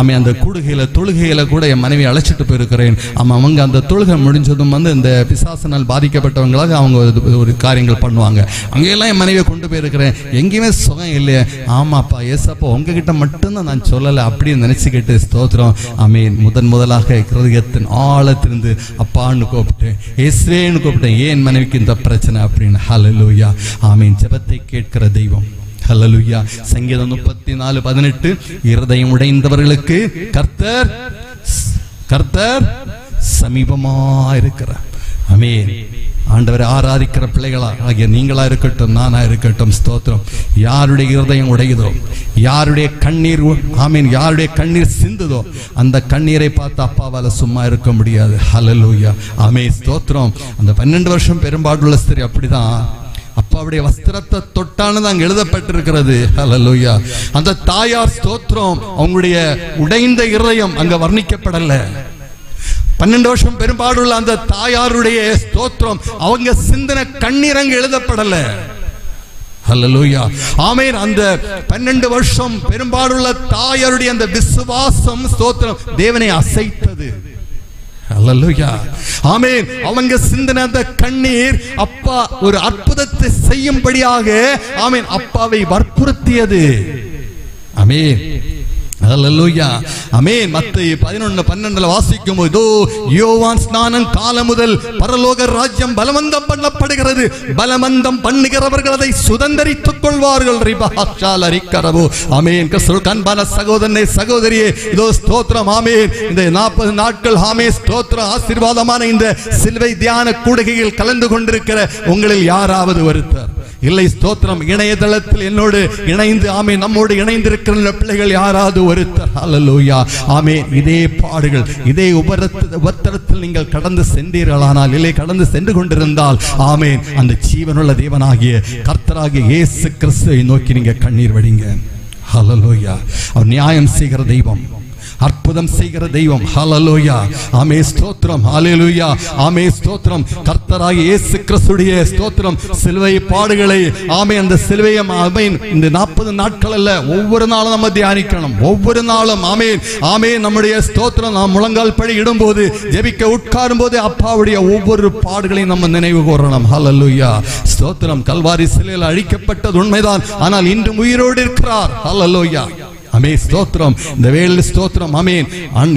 ஆமீன் அந்த கூடுகையில தொழுகையில கூட என் மனைவி அழைச்சிட்டு போயிருக்கிறேன். அவங்க அந்த தொழுகை முடிஞ்சதும் இந்த பிசாசினால் பாதிக்கப்பட்டவங்களாக அவங்க ஒரு காரியங்கள் பண்ணுவாங்க. அங்கெல்லாம் என் மனைவியை கொண்டு போயிருக்கிறேன். எங்கேயுமே சுகம் இல்லையே. ஆமாப்பா ஏசப்பா உங்ககிட்ட மட்டும்தான் நான் சொல்லலை அப்படின்னு நினைச்சுக்கிட்டு ஸ்தோத்திரம். ஆமீன். முதலாக இருதயத்தின் ஆழத்திலிருந்து அப்பான்னு கூப்பிட்டேன், இயேசுவேன்னு கூப்பிட்டேன். ஏன் மனைவிக்கு இந்த பிரச்சனை அப்படின்னு. ஹல்லேலூயா. ஆமீன். ஜெபத்தை கேட்கிற தெய்வம். ஹல்லேலூயா. சங்கீதம் 34:18 இருதயம் உடைந்தவர்களுக்கு கர்த்தர் சமீபமா இருக்கிறார். ஆமென். ஆண்டவரை ஆராதிக்கிற பிள்ளைகளா ஆகிய நீங்களா இருக்கட்டும், நானா இருக்கட்டும், ஸ்தோத்திரம். யாருடைய இருதயம் உடையுதோ, யாருடைய கண்ணீர் ஆமீன் யாருடைய கண்ணீர் சிந்துதோ அந்த கண்ணீரை பார்த்து அப்பாவால சும்மா இருக்க முடியாது. ஹல்லேலூயா. ஆமென். ஸ்தோத்திரம். அந்த 12 வருஷம் பெரும்பாடுள்ள ஸ்திரீ அப்படிதான். அப்பாவுடைய வஸ்திரத்தை தொட்டானது அங்க எழுதப்பட்டிருக்கிறது. ஹல்லேலூயா. அந்த தாயார் ஸ்தோத்திரம் அவங்களுடைய உடைந்த இருதயம் அங்க வர்ணிக்கப்படல. 12 வருஷம் பெரும்பாடுள்ள அந்த தாயாருடைய ஸ்தோத்திரம் அவங்க சிந்தன கண்ணீர் அங்க எழுதப்படல. ஹல்லேலூயா. ஆமென். அந்த 12 வருஷம் பெரும்பாடுள்ள தாயாருடைய அந்த விசுவாசம் ஸ்தோத்திரம் தேவனை அசைத்தது. ஹல்லேலூயா. ஆமென். அவங்க சிந்தன அந்த கண்ணீர் அப்பா ஒரு அற்புதத்தை செய்யும்படியாக ஆமென் அப்பாவை வற்புறுத்தியது. ஆமென். ஹல்லேலூயா. ஆமென். மத்தேயு 11:12 வாசிக்கும் போது யோவான் ஸ்நானம் காலம் முதல் பரலோக ராஜ்யம் பலவந்தம் பண்ணப்படுகிறது, பலவந்தம் பண்ணுகிறவர்கள் அதை சுதந்தரித்துக் கொள்வார்கள். ஆமென். கண்பான சகோதரனே சகோதரியே, இதோ ஸ்தோத்திரம். ஆமென். இந்த 40 நாட்கள் ஆமென் ஸ்தோத்திரம் ஆசீர்வாதமான இந்த சிலுவை தியான கூடுகையில் கலந்து கொண்டிருக்கிற உங்களில் யாராவது ஒருத்தர் இல்லை ஸ்தோத்திரம். இணையதளத்தில் என்னோடு இணைந்து ஆமென் நம்மோடு இணைந்திருக்கிற பிள்ளைகள் யாராவது ஒருத்தர் ஹல்லேலூயா ஆமென் இதே பாடுகள் இதே உபத்திரத்தில் நீங்கள் கடந்து சென்றீர்களானால், இல்லை கடந்து சென்று கொண்டிருந்தால் ஆமென் அந்த ஜீவனுள்ள தேவனாகிய கர்த்தராகிய இயேசு கிறிஸ்துவை நோக்கி நீங்க கண்ணீர் வடிங்க. ஹல்லேலூயா. அவர் நியாயம் செய்கிற தெய்வம், அற்புதம் செய்கிற தெய்வம். ஹல்லேலூயா ஆமென் ஸ்தோத்திரம். ஹல்லேலூயா ஆமென் ஸ்தோத்திரம். கர்த்தராகிய இயேசு கிறிஸ்துவின் ஸ்தோத்திரம் சிலுவை பாடுகளை ஆமென் அந்த சிலுவையை ஆமென் இந்த 40 நாட்கள் அல்ல, ஒவ்வொரு நாளும் நம்ம தியானிக்கணும். ஒவ்வொரு நாளும் ஆமென் ஆமென் நம்முடைய ஸ்தோத்திரம் நாம் முழங்கால் படி இடும்போது ஜெபிக்க உட்காரும் போது அப்பாவுடைய ஒவ்வொரு பாடுகளையும் நம்ம நினைவு கூறணும். ஹல்லேலூயா ஸ்தோத்திரம். கல்வாரி சிலுவையில் அழிக்கப்பட்டது உண்மைதான், ஆனால் இன்று உயிரோடு இருக்கிறார். ஹல்லேலூயா ஆமென் ஸ்தோத்திரம். இந்த வேளையில் ஸ்தோத்திரம் ஆமென்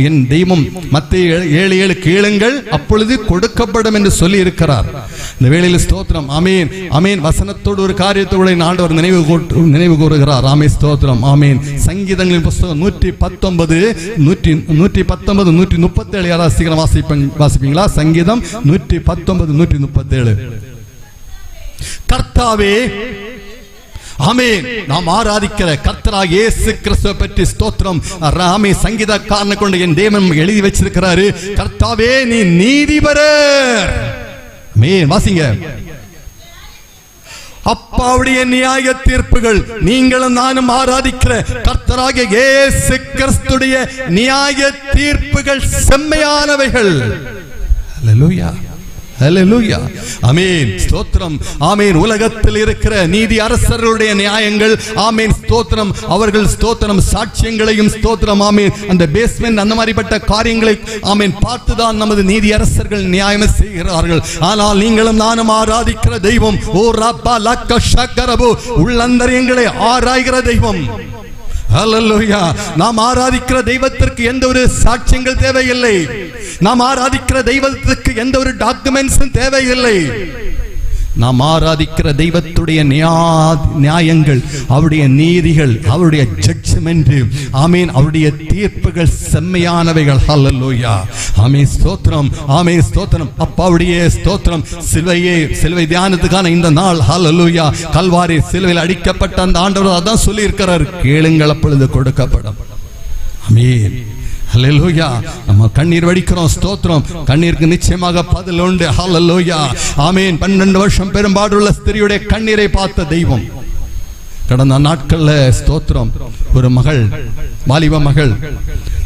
என் தெய்வம் மத்தேயு 7:7 கேளுங்கள் அப்பொழுது கொடுக்கப்படும் என்று சொல்லி இருக்கிறார். இந்த வேளையில் ஸ்தோத்திரம் ஆமென் ஆமென் வசனத்தோடு ஒரு காரியத்தோடு ஆண்டவர் நினைவு கூறுகிறார். ஆமென் ஸ்தோத்திரம் ஆமென். சங்கீதங்களின் புத்தகம் 119 137 யாராவது சீக்கிரம் வாசிப்பீங்களா? சங்கீதம் 119 137. கர்த்தாவே ஆமென் நாம் ஆராதிக்கிற கர்த்தராகிய இயேசு கிறிஸ்துவை பற்றி ஸ்தோத்திரம் ராமே சங்கீதக்காரனை கொண்டு என் தேவன் எழுதி வச்சிருக்கிறாரு. கர்த்தாவே நீ நீதிபரர். ஆமென் வாசிங்க. அப்பாவுடைய நியாய தீர்ப்புகள் நீங்களும் நானும் ஆராதிக்கிற கர்த்தராகிய இயேசு கிறிஸ்துடைய நியாய தீர்ப்புகள் செம்மையானவைகள். ஹல்லேலூயா ஹல்லேலூயா ஆமென் ஸ்தோத்திரம் ஆமென். உலகத்தில் இருக்கிற நீதி அரசர்களுடைய நியாயங்கள் ஆமென் ஸ்தோத்திரம் அவர்கள் ஸ்தோத்திரம் சாட்சியங்களையும் ஸ்தோத்திரம் ஆமென் அந்த பேஸ்மென்ட் அந்த மாதிரிப்பட்ட காரியங்களை ஆமென் பார்த்துதான் நமது நீதி அரசர்கள் நியாயம் செய்கிறார்கள். ஆனால் நீங்களும் நானும் ஆராதிக்கிற தெய்வம் ஓ ரப்பா லக்க ஷக்கரபு உள்ளந்தரியங்களை ஆராய்கிற தெய்வம். ஹல்லேலூயா. நாம் ஆராதிக்கிற தெய்வத்திற்கு எந்த ஒரு சாட்சியங்கள் தேவையில்லை. நாம் ஆராதிக்கிற தெய்வத்திற்கு எந்த ஒரு டாக்குமெண்ட்ஸும் தேவையில்லை. நாம் ஆராதிக்கிற தெய்வத்துடைய நியாயங்கள் அவருடைய நீதிகள் அவருடைய ஜட்ஜ்மென்ட் ஆமென் அவருடைய தீர்ப்புகள் செம்மையானவைகள். ஹல்லேலூயா ஆமென் ஸ்தோத்திரம் ஆமென் ஸ்தோத்திரம். அப்பாவுடைய ஸ்தோத்திரம் சிலுவை தியானத்துக்கான இந்த நாள் ஹல்லேலூயா கல்வாரி சிலுவையில் அடிக்கப்பட்ட அந்த ஆண்டவர் அதான் சொல்லி இருக்கிறார், கேளுங்கள் அப்பொழுது கொடுக்கப்படும். ஆமென் ஹல்லேலூயா. நம்ம கண்ணீர் வடிக்கிறோம் ஸ்தோத்திரம். கண்ணீருக்கு நிச்சயமாக பதில் உண்டு. ஹல்லேலூயா ஆமென். 12 வருஷம் பெரும்பாடுள்ள ஸ்திரியுடைய கண்ணீரை பார்த்த தெய்வம். கடந்த நாட்கள்ல ஸ்தோத்திரம் ஒரு மகள் வாலிப மகள்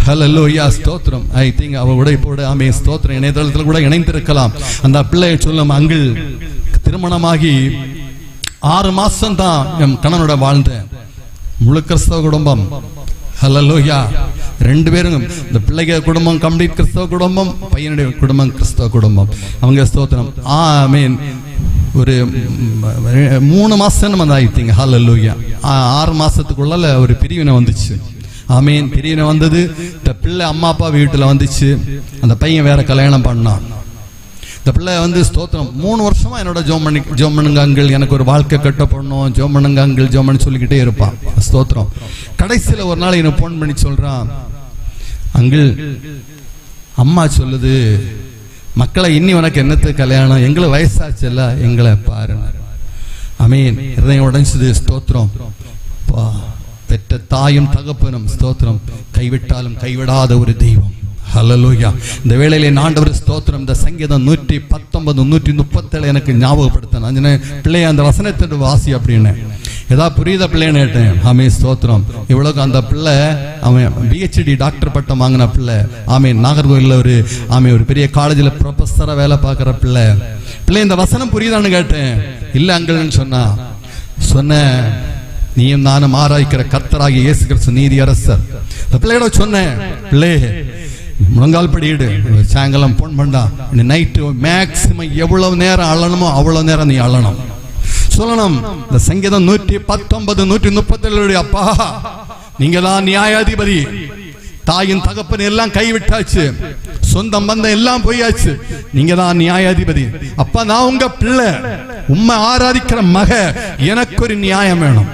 ஹல்லேலூயா ஸ்தோத்திரம் ஐ திங்க் அவ உடை போடு ஆமென் ஸ்தோத்திரம் இணையதளத்தில் கூட இணைந்திருக்கலாம். அந்த பிள்ளையை சொல்லும் அங்கிள் திருமணமாகி 6 மாசம் தான் என் கணவனோட வாழ்ந்தேன். முழு கிறிஸ்தவ குடும்பம். ஹல்லேலூயா. 2 பேரும் இந்த பிள்ளைங்க குடும்பம் கம்ப்ளீட் கிறிஸ்தவ குடும்பம், பையனுடைய குடும்பம் கிறிஸ்தவ குடும்பம். அவங்க ஸ்தோத்திரம் ஆமென். ஒரு 3 மாசம் வந்து ஆயிட்டீங்க. ஹல்லேலூயா. 6 மாசத்துக்குள்ள ஒரு பிரிவினை வந்துச்சு. ஆமென். பிரிவினை வந்தது. இந்த பிள்ளை அம்மா அப்பா வீட்டுல வந்துச்சு. அந்த பையன் வேற கல்யாணம் பண்ணான். இந்த பிள்ளை வந்து ஸ்தோத்திரம் 3 வருஷமா என்னோட ஜோம் பண்ணுங்க அங்கிள், எனக்கு ஒரு வாழ்க்கை கட்டப்படணும், ஜோம் பண்ணுங்க அங்கிள், ஜோம் பண்ணி சொல்லிக்கிட்டே இருப்பான் ஸ்தோத்திரம். கடைசியில ஒரு நாள் எனக்கு போன் பண்ணி சொல்றான், அங்கிள் அம்மா சொல்லுது மக்களை இன்னி உனக்கு என்னத்து கல்யாணம், எங்களை வயசாச்சுல்ல எங்களை பாருங்க. ஆமென். இதயம் உடைஞ்சது ஸ்தோத்திரம். பெற்ற தாயும் தகப்பனும் ஸ்தோத்திரம் கைவிட்டாலும் கைவிடாத ஒரு தெய்வம். ஹல்லேலூயா. இந்த வேளையிலே ஆண்டவர் ஸ்தோத்திரம் இந்த சங்கீதம் 119 137 எனக்கு ஞாபகப்படுத்தின பிள்ளைய அந்த வசனத்தை வாசி அப்படின்னு ஏதாவது புரியுத பிள்ளைன்னு கேட்டேன். ஆமென் ஸ்தோத்திரம். இவ்வளவுக்கு அந்த பிள்ளை அவன் PhD டாக்டர் பட்டம் வாங்கின பிள்ளை. ஆமென். நாகர்கோயில்ல ஒரு பெரிய காலேஜில் ப்ரொஃபஸரா வேலை பார்க்குற பிள்ளை. இந்த வசனம் புரியுதான்னு கேட்டேன். இல்ல அங்கிள்னு சொன்ன நீயும் நானும் ஆராய்க்கிற கர்த்தராகிய இயேசு கிறிஸ்து நீதி அரசர். பிள்ளையோட சொன்னேன், பிள்ளை முழங்கால் படியிடு, சாயங்காலம் போன் பண்ணா நைட்டு மேக்சிமம் எவ்வளவு நேரம் அழணுமோ அவ்வளவு நேரம் நீ அழணும் சொல்லணும். இந்த சங்கீதம் 119 137 அப்பா நீங்க தான் நியாயாதிபதி. தாயின் தகப்பன் எல்லாம் கைவிட்டாச்சு, சொந்தம் பந்தம் எல்லாம் போயாச்சு, நீங்க தான் நியாயாதிபதி. அப்பா நான் உங்க பிள்ளை, உம்மை ஆராதிக்கிற மக, எனக்கு ஒரு நியாயம் வேணும்.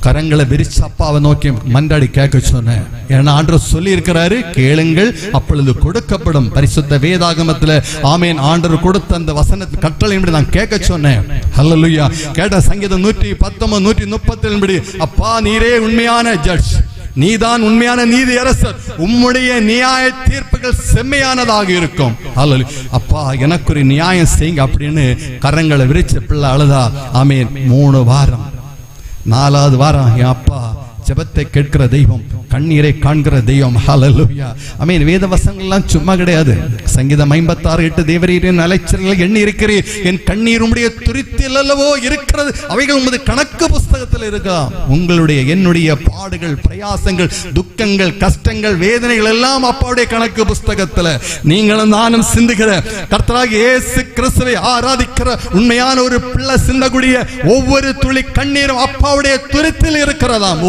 கரங்களை விரிச்சு அப்பாவை நோக்கி மன்றாடி கேட்க சொன்னேன். ஏன்னா ஆண்டவர் சொல்லி இருக்கிறாரு, கேளுங்கள் அப்பொழுது கொடுக்கப்படும். பரிசுத்த வேதாகமத்துல ஆமேன் ஆண்டவர் கொடுத்த அந்த வசனத்தை கட்டளை நான் கேட்க சொன்னேன். ஹல்லேலூயா. கேட்ட சங்கீதம் 119 130 அப்பா நீரே உண்மையான ஜட்ஜ், நீதான் உண்மையான நீதி அரசர், உம்முடைய நியாய தீர்ப்புகள் செம்மையானதாக இருக்கும். அப்பா எனக்கு ஒரு நியாயம் செய்யுங்க அப்படின்னு கரங்களை விரிச்ச பிள்ளை அழுதா. ஆமேன் 3 வாரம் 4வது வாரம் என் அப்பா ஜெபத்தை கேட்கிற தெய்வம், கண்ணீரை காண்கிற தெய்வம். ஹல்லேலூயா. ஆமென். வேத வசனங்கள்லாம் சும்மா கிடையாது. சங்கீதம் 56:8 தேவரீரின் அலைச்சல்களை எண்ணி இருக்கிறீர், என் கண்ணீர் உம்முடைய துரித்தில் அல்லவோ இருக்கிறது, அவைகள் உமது கணக்கு புஸ்தகத்தில் இருக்கலாம். உங்களுடைய என்னுடைய பாடுகள், பிரயாசங்கள், துக்கங்கள், கஷ்டங்கள், வேதனைகள் எல்லாம் அப்பாவுடைய கணக்கு புஸ்தகத்தில். நீங்களும் நானும் சிந்துகிற கர்த்தராகிய இயேசு கிறிஸ்துவை ஆராதிக்கிற உண்மையான ஒரு பிள்ளை சிந்தக்கூடிய ஒவ்வொரு துளி கண்ணீரும் அப்பாவுடைய துரித்தில் இருக்கிறதாம்.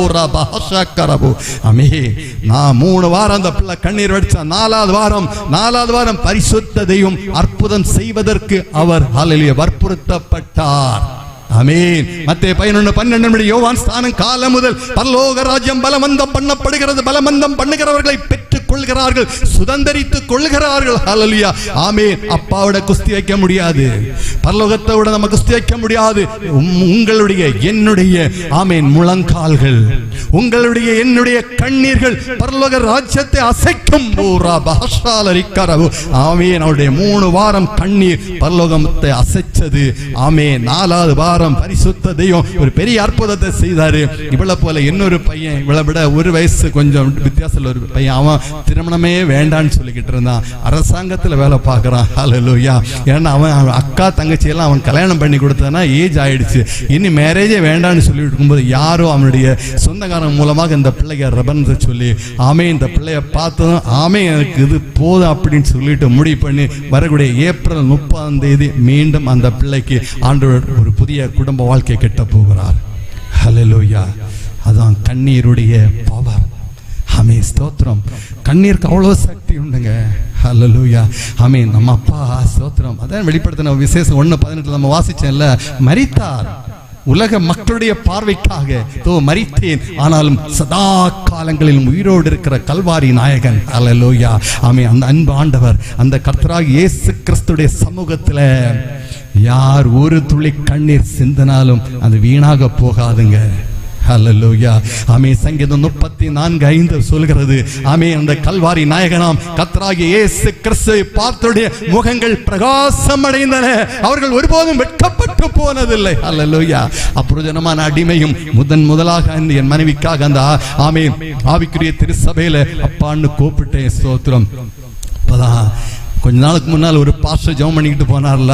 நான் 3 வாரம் அந்த பிள்ளை கண்ணீர் வடிச்சா. 4வது வாரம் பரிசுத்த தெய்வம் அற்புதம் செய்வதற்கு அவர் ஹல்லேலூயா வற்புறுத்தப்பட்டார். ஆமென். மத்தேயு 11:12 யோவான் ஸ்நானம் காலம் முதல் பரலோக ராஜ்யம் பலவந்தம் பண்ணப்படுகிறது, பலவந்தம் பண்ணுகிறவர்களை பெற்றுக் கொள்கிறார்கள், சுதந்தரித்துக் கொள்கிறார்கள். ஹல்லேலூயா. ஆமென். அப்பாவோட குஸ்தி வைக்க முடியாது, பரலோகத்தோட நம்ம குஸ்தி வைக்க முடியாது. உங்களுடைய என்னுடைய ஆமென் முழங்கால்கள், உங்களுடைய என்னுடைய கண்ணீர்கள் பரலோக ராஜ்யத்தை அசைக்கும். ஆமென். அவருடைய 3 வாரம் கண்ணீர் பரலோகத்தை அசைச்சது. ஆமென். 4வது வாரம் பரிசுத்த தெய்வம் ஒரு பெரிய அற்புதத்தை செய்தாரு. இவளை போல இன்னொரு பையன், இவளை விட 1 வயசு கொஞ்சம் வித்தியாசம் ஒரு பையன், அவன் திருமணமே வேண்டான்னு சொல்லிக்கிட்டு இருந்தான். அரசாங்கத்தில் வேலை பார்க்கறான். ஹல்லேலூயா. ஏன்னா அவன் அக்கா தங்கச்சி எல்லாம் அவன் கல்யாணம் பண்ணி கொடுத்தானா ஏஜ் ஆயிடுச்சு, இனி மேரேஜே வேண்டான்னு சொல்லிட்டு இருக்கும்போது யாரோ அவனுடைய சொந்தக்காரன் மூலமாக இந்த பிள்ளைய ரபன்ஸை சொல்லி ஆமே இந்த பிள்ளைய பார்த்ததும் ஆமே எனக்கு இது போதும் அப்படின்னு சொல்லிட்டு முடிவு பண்ணி வரக்கூடிய ஏப்ரல் 30 மீண்டும் அந்த பிள்ளைக்கு ஆண்டவர் ஒரு புதிய குடும்ப வாழ்க்கை கட்ட போகிறார். ஹல்லேலூயா. அதான் கண்ணீருடைய பவர். ஆமென். ஸ்தோத்திரம். கண்ணீருக்கு அவ்வளவு சக்தி உண்டுங்க. ஹல்லேலூயா. ஆமென். நம்ம அப்பா ஸ்தோத்திரம். அதான் வெளிப்படுத்தின விசேஷம் 1:18 நம்ம வாசிச்சேன்ல, மரித்தார் உலக மக்களுடைய பார்வைக்காக மரித்தேன், ஆனாலும் சதா காலங்களிலும் உயிரோடு இருக்கிற கல்வாரி நாயகன். ஹல்லேலூயா. ஆமென். அந்த அன்பு ஆண்டவர் அந்த கர்த்தராகிய இயேசு கிறிஸ்துடைய சமூகத்தில் யார் ஒரு துளி கண்ணீர் சிந்தினாலும் அது வீணாக போகாதுங்க. ஹல்லேலூயா. ஆமென். சங்கீதம் 34:5 சொல்கிறது, ஆமென், அந்த கல்வாரி நாயகனாம் கர்த்தராகிய இயேசு கிறிஸ்துவை பார்த்தோடைய முகங்கள் பிரகாசம் அடைந்தன, அவர்கள் ஒருபோதும் வெட்கப்பட்டு போனதில்லை. ஹல்லேலூயா. அப்புறஜனமான அடிமையும் முதலாக என் மனைவிக்காக அந்த ஆமென் ஆவிக்குரிய திருச்சபையில அப்பான்னு கூப்பிட்டேன். ஸ்தோத்திரம். அப்பதான் கொஞ்ச நாளுக்கு முன்னால் ஒரு பாஸ்டர் ஜெபம் பண்ணிக்கிட்டு போனார்ல,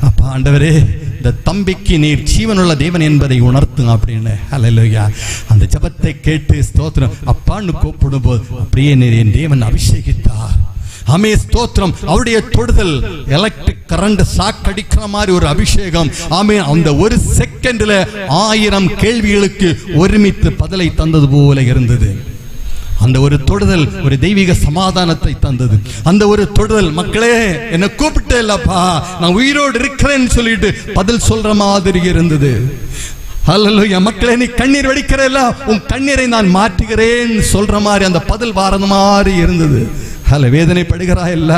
அப்பா ஆண்டவரே இந்த தம்பிக்கு நீர் ஜீவனுள்ள தேவன் என்பதை உணர்த்துங்க அப்படின்னு. ஹல்லேலூயா. அந்த ஜெபத்தை கேட்டு ஸ்தோத்திரம் அப்பான்னு கூப்பிடும் போது அப்படியே நீர் என் தேவன் அபிஷேகித்தார். ஆமே ஸ்தோத்திரம். அவருடைய தொடுதல் எலக்ட்ரிக் கரண்ட் ஷாக் அடிக்கிற மாதிரி ஒரு அபிஷேகம். ஆமே. அந்த 1 செகண்ட்ல 1000 கேள்விகளுக்கு ஒருமித்து பதிலை தந்தது போல இருந்தது. அந்த ஒரு தொடுதல் ஒரு தெய்வீக சமாதானத்தை தந்தது. அந்த ஒரு தொடுதல், மக்களே என்ன கூப்பிட்டே இல்லப்பா, நான் உயிரோடு இருக்கிறேன்னு சொல்லிட்டு பதில் சொல்ற மாதிரி இருந்தது. ஹல்லேலூயா. மக்களே நீ கண்ணீர் வடிக்கிறல்ல, உன் கண்ணீரை நான் மாற்றுகிறேன் சொல்ற மாதிரி அந்த பதில் வாரது மாதிரி இருந்தது. ஹல்ல வேதனைப்படுகிறா இல்ல,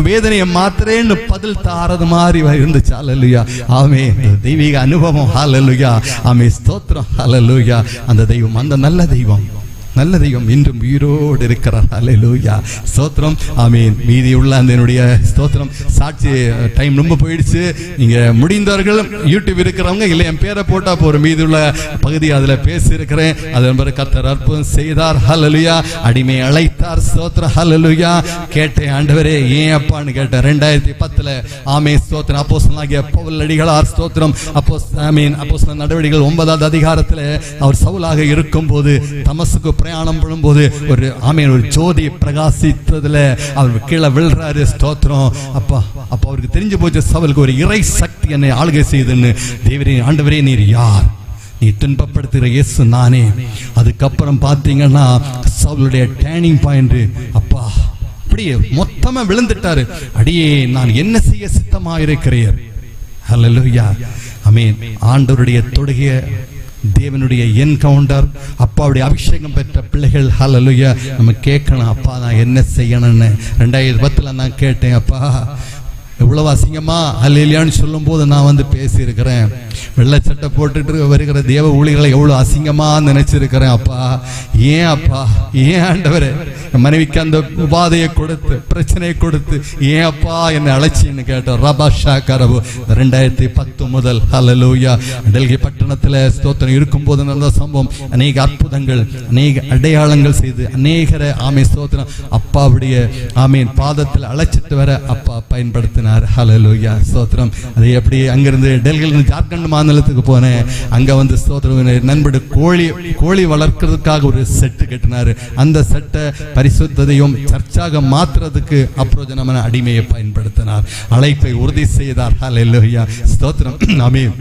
வேதனையை மாத்துறேன்னு பதில் தாரது மாதிரி இருந்துச்சு. ஹல்லேலூயா. ஆமே. தெய்வீக அனுபவம். ஹல்லேலூயா. ஆமே. ஸ்தோத்திரம். ஹல்லேலூயா. அந்த தெய்வம், அந்த நல்ல தெய்வம், நல்ல தெய்வம் இன்றும் உயிரோடு இருக்கிறார். ஹல்லேலூயா. ஸ்தோத்திரம். ஆமென். மீதி உள்ள அந்த என்னுடைய ஸ்தோத்திரம் சாட்சி டைம் ரொம்ப போயிடுச்சு. நீங்க முடிந்தவர்கள் யூடியூப் இருக்கிறவங்க இல்லை என் பேரை போட்டா போற மீதி உள்ள பகுதி அதுல பேசி இருக்கிறேன். அதன் பிறகு கர்த்தர் அற்புதம் செய்தார். ஹல்லேலூயா. அடிமை அழைத்தார். ஸ்தோத்திரம். ஹல்லேலூயா. கேட்டேன், ஆண்டவரே ஏன் அப்பான்னு கேட்டேன். 2010 ஆமே ஸ்தோத்திரம் அப்போஸ்தலனாகிய பவுல் அடிகளார் ஸ்தோத்திரம் ஆமென் அப்போஸ்தல நடவடிக்கைகள் 9வது அதிகாரத்தில் அவர் சவுலாக இருக்கும் போது தமஸ்குக்கு பிரயாணம் பண்ணும்போது ஒரு ஆமென் ஒரு ஜோதி பிரகாசித்ததுல அவர் கீழே விழுறாரு. ஸ்தோத்திரம். அப்பா அவருக்கு தெரிஞ்சு போச்சு சவுலுக்கு ஒரு இறை சக்தி என்னை ஆளுகை செய்யுதுன்னு. தேவரே ஆண்டவரே நீர் யார், நீ துன்பப்படுத்துகிற இயேசு நானே. அதுக்கப்புறம் பார்த்தீங்கன்னா சவுலுடைய டேர்னிங் பாயிண்ட். அப்பா அப்படியே மொத்தமா விழுந்துட்டாரு. அடியே நான் என்ன செய்ய சித்தமா இருக்கிறேன். ஹல்லேலூயா. ஆமென். ஆண்டவருடைய தொடுகைய தேவனுடைய என்கவுண்டர், அப்பாவுடைய அபிஷேகம் பெற்ற பிள்ளைகள். ஹல்லேலூயா. நம்ம கேட்கணும், அப்பா நான் என்ன செய்யணும்னு. 2010 நான் கேட்டேன், அப்பா எவ்வளவு அசிங்கமா ஹல்லேலூயான்னு சொல்லும் போது நான் பேசியிருக்கிறேன். வெள்ளச்சட்டை போட்டுட்டு வருகிற தேவ ஊழியர்களை எவ்வளவு அசிங்கமா நினைச்சிருக்கிறேன். அப்பா ஏன் அப்பா, ஏன் ஆண்டவரே மனைவிக்கு அந்த உபாதையை கொடுத்து பிரச்சனையை கொடுத்து ஏன் அப்பா என்னை அழைச்சின்னு கேட்டோம். ரபாஷா கரபு 2010 முதல் ஹல்லேலூயா டெல்லி பட்டணத்தில் ஸ்தோத்திரம் இருக்கும்போது நடந்த சம்பவம். அநேக அற்புதங்கள், அநேக அடையாளங்கள் செய்து அநேகரை ஆமே ஸ்தோத்திரம் அப்பாவுடைய ஆமீன் பாதத்தில் அழைச்சிட்டு வர அப்பா பயன்படுத்தினார். ஹல்லேலூயா ஸ்தோத்திரம். அது எப்படி அங்கிருந்து டெல்லியிலிருந்து ஜார்க்கண்ட் மாநிலத்துக்கு போனேன். அங்க ஸ்தோத்திரம் நண்படு கோழி வளர்க்கிறதுக்காக ஒரு செட்டு கட்டினாரு. அந்த செட்டை பரிசுத்ததையும் சர்ச்சாக மாற்றுறதுக்கு அப்ரோஜனமான அடிமையை பயன்படுத்தினார். அழைப்பை உறுதி செய்தார். ஹல்லேலூயா ஸ்தோத்திரம். ஆமென்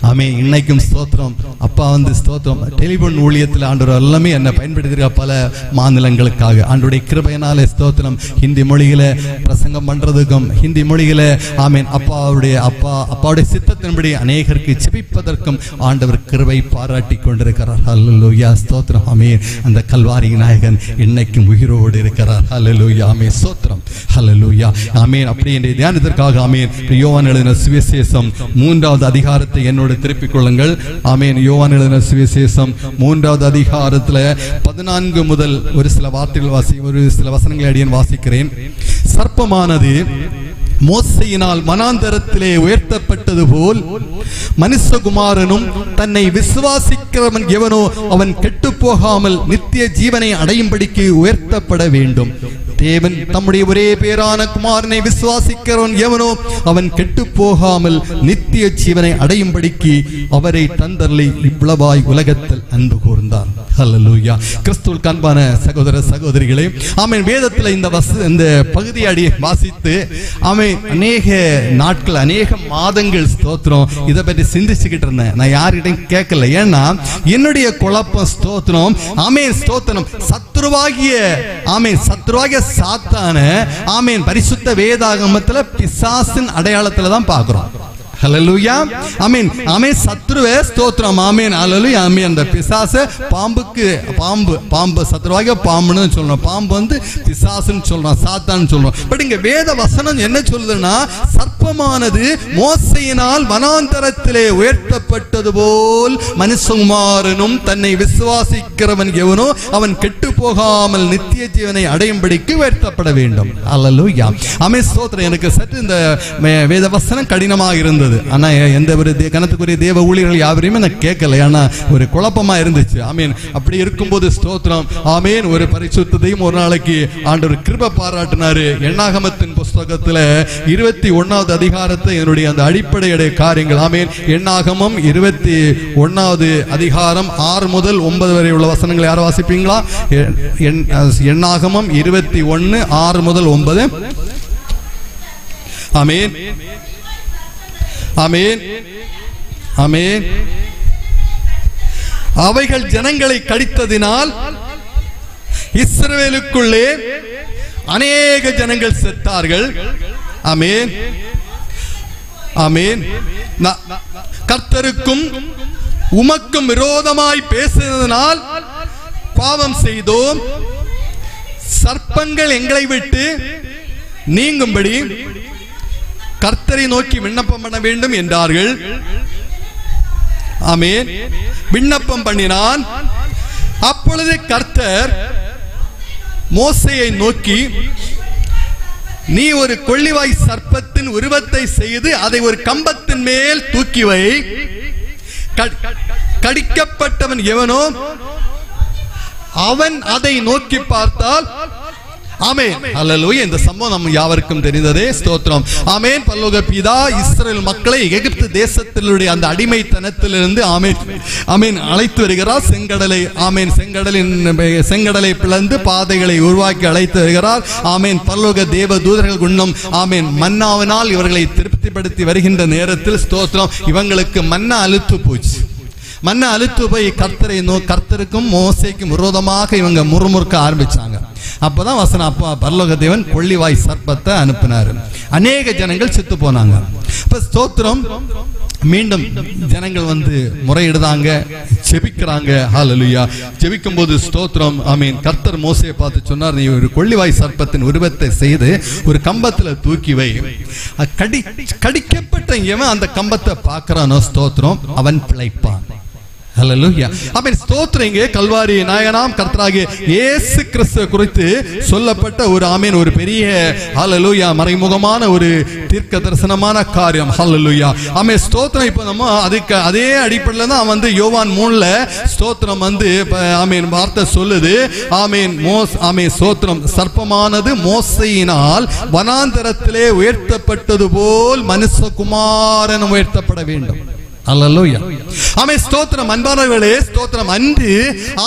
ஆமென். இன்னைக்கும் ஸ்தோத்திரம் அப்பா ஸ்தோத்திரம் டெலிபோன் ஊழியத்தில் ஆண்டவர் எல்லாமே என்னை பயன்படுத்திருக்க பல மாநிலங்களுக்காக ஆண்டவருடைய கிருபையினாலே ஸ்தோத்திரம் ஹிந்தி மொழியில பிரசங்கம் பண்றதுக்கும் ஹிந்தி மொழியில ஆமென் அப்பாவுடைய சித்தத்தின்படி அநேகருக்கு ஜெபிப்பதற்கும் ஆண்டவர் கிருபை பாராட்டி கொண்டிருக்கிறார். ஹல்லேலூயா ஸ்தோத்திரம். ஆமென். அந்த கல்வாரி நாயகன் இன்னைக்கும் உயிரோடு இருக்கிறார். ஹல்லேலூயா ஆமென் ஸ்தோத்திரம். ஹல்லேலூயா ஆமென். அப்படி என்ற தியானத்திற்காக ஆமென் யோவான் எழுதின சுவிசேஷம் 3வது அதிகாரத்தை என்னோடு திருப்பிக் கொள்ளுங்கள். ஆமென். யோவான் எழுதின சுவிசேஷம் 3வது அதிகாரத்தில் 14 முதல் ஒரு சில வார்த்தைகள் ஒரு சில வசனங்களை அடியேன் வாசிக்கிறேன். சர்ப்பமானது மோசையினால் வனாந்தரத்திலே உயர்த்தப்பட்டது போல் மனுஷகுமாரனும் தன்னை விசுவாசிக்கிறவன் எவனோ அவன் கெட்டு போகாமல் நித்திய ஜீவனை அடையும்படிக்கு உயர்த்தப்பட வேண்டும். தேவன் தம்முடைய ஒரே பேரான குமாரனை விசுவாசிக்கிறவன் எவனோ அவன் கெட்டு போகாமல் நித்திய ஜீவனை அடையும்படிக்கு அவரை தந்தர்லை இவ்வளவாய் உலகத்தில் அன்பு கூர்ந்தார். ஹல்லேலூயா. கிறிஸ்துவுக்கு அன்பான சகோதர சகோதரிகளே, ஆமென். வேதத்தில் இந்த பகுதியை அடி வாசித்து ஆமென் அநேக நாட்கள் அநேக மாதங்கள் ஸ்தோத்திரம் இதை பற்றி சிந்திச்சுக்கிட்டு இருந்தேன். நான் யார்கிட்டையும் கேட்கல. ஏன்னா என்னுடைய குழப்பம் ஸ்தோத்திரம் ஆமென் ஸ்தோத்திரம் சத்துருவாகிய சாத்தான ஆமென் பரிசுத்த வேதாகமத்துல பிசாசின் அடையாளத்துல தான் பார்க்கிறோம். ஹல்லேலூயா ஆமென் ஆமென். சத்துருவே ஸ்தோத்திரம் ஆமென் ஹல்லேலூயா ஆமென். அந்த பிசாசு பாம்பு சத்துருவாகிய பாம்புன்னு சொல்றோம். பாம்பு பிசாசுன்னு சொல்றோம், சாத்தான்னு சொல்றோம். பட் இங்க வேத வசனம் என்ன சொல்லுதுன்னா சர்ப்பமானது மோசையினால் வனாந்தரத்திலே உயர்த்தப்பட்டது போல் மனுஷகுமாரனும் தன்னை விசுவாசிக்கிறவன் எவனோ அவன் கெட்டு போகாமல் நித்திய ஜீவனை அடையும்படிக்கு உயர்த்தப்பட வேண்டும். ஹல்லேலூயா ஆமென் ஸ்தோத்திரம். எனக்கு சற்று இந்த வேத வசனம் கடினமாக இருந்தது. ஆனா எந்த ஒரு கணத்துக்குரிய தேவ ஊழியர்கள் யாவரையுமே நான் கேட்கல. ஆனா ஒரு குழப்பமா இருந்துச்சு. ஆமீன். அப்படி இருக்கும்போது ஸ்தோத்திரம் ஆமீன் ஒரு பரிசுத்தத்தையும் ஒரு நாளைக்கு ஆண்டவர் கிருபை பாராட்டினாரு. எண்ணாகமத்தின் புஸ்தகத்துல 21வது அதிகாரத்தை என்னுடைய அந்த அடிப்படையுடைய காரியங்கள் ஆமீன். எண்ணாகமம் 21வது அதிகாரம் 6 முதல் 9 வரை உள்ள வசனங்களை யாரும் வாசிப்பீங்களா? எண்ணாகமம் 21 6 முதல் 9. ஆமீன் ஆமென் ஆமென். அவைகள் ஜனங்களை கடித்ததினால் இஸ்ரவேலுக்குள்ளே அநேக ஜனங்கள் செத்தார்கள். ஆமென் ஆமென். கர்த்தருக்கும் உமக்கும் விரோதமாய் பேசினதினால் பாவம் செய்தோம். சர்ப்பங்கள் எங்களை விட்டு நீங்கும்படி கர்த்தரை நோக்கி விண்ணப்பம் பண்ண வேண்டும் என்றார்கள். ஆமென். விண்ணப்பம் பண்ணினான். அப்பொழுது கர்த்தர் மோசேயை நோக்கி நீ ஒரு கொள்ளிவாய் சர்ப்பத்தின் உருவத்தை செய்து அதை ஒரு கம்பத்தின் மேல் தூக்கி வை. கடிக்கப்பட்டவன் எவனோ அவன் அதை நோக்கி பார்த்தால் ஆமென் ஹல்லேலூயா. இந்த சம்பவம் நம்ம யாவருக்கும் தெரிந்ததே ஸ்தோத்திரம் ஆமென். பரலோக பிதா இஸ்ரவேல் மக்களை எகிப்து தேசத்திலுடைய அந்த அடிமைத்தனத்திலிருந்து ஆமென் ஆமென் அழைத்து வருகிறார். செங்கடலை ஆமென் செங்கடலை பிளந்து பாதைகளை உருவாக்கி அழைத்து வருகிறார். ஆமென். பரலோக தேவ தூதர்கள் குன்னம் ஆமென் மன்னாவினால் இவர்களை திருப்திப்படுத்தி வருகின்ற நேரத்தில் ஸ்தோத்திரம் இவங்களுக்கு மன்னா அழுத்து போச்சு. மன்னா அழுத்து போய் கர்த்தருக்கும் மோசேக்கும் விரோதமாக இவங்க முறுமுறுக்க ஆரம்பிச்சாங்க. அப்பதான் வசனம் அப்பா பரலோக தேவன் கொள்ளிவாய் சர்ப்பத்தை அனுப்பினாரு. அநேக ஜனங்கள் செத்து போனாங்க. இப்ப ஸ்தோத்திரம் மீண்டும் ஜனங்கள் வந்து முறையிடுதாங்க, ஜெபிக்கிறாங்க. ஹல்லேலூயா. ஜெபிக்கும் போது ஸ்தோத்திரம், ஆமீன். கர்த்தர் மோசேயை பார்த்து சொன்னார், நீ ஒரு கொள்ளிவாய் சர்ப்பத்தின் உருவத்தை செய்து ஒரு கம்பத்துல தூக்கி வை. கடிக்கப்பட்ட எவன் அந்த கம்பத்தை பார்க்கறானோ ஸ்தோத்திரம், அவன் பிழைப்பான். ஹல்லேலூயா. ஆமென். ஸ்தோத்திரம். இங்கே கல்வாரி நாயகனாம் கர்த்தராகிய இயேசு கிறிஸ்து குறித்து சொல்லப்பட்ட ஒரு ஆமென் ஒரு பெரிய ஹல்லேலூயா மறைமுகமான ஒரு தீர்க்க தரிசனமான காரியம். ஹல்லேலூயா. ஆமென். ஸ்தோத்திரம். இப்போ நம்ம அதுக்கு அதே அடிப்படையில் தான் வந்து யோவான் 3ல ஸ்தோத்திரம் வந்து ஆமென் வார்த்தை சொல்லுது. ஆமென். ஆமென். ஸ்தோத்திரம். சர்ப்பமானது மோசையினால் வனாந்தரத்திலே உயர்த்தப்பட்டது போல் மனுஷகுமாரன் உயர்த்தப்பட வேண்டும். அல்லேலூயா. ஆமென். ஸ்தோத்திரம். அன்பானவர்களே ஸ்தோத்திரம். அன்று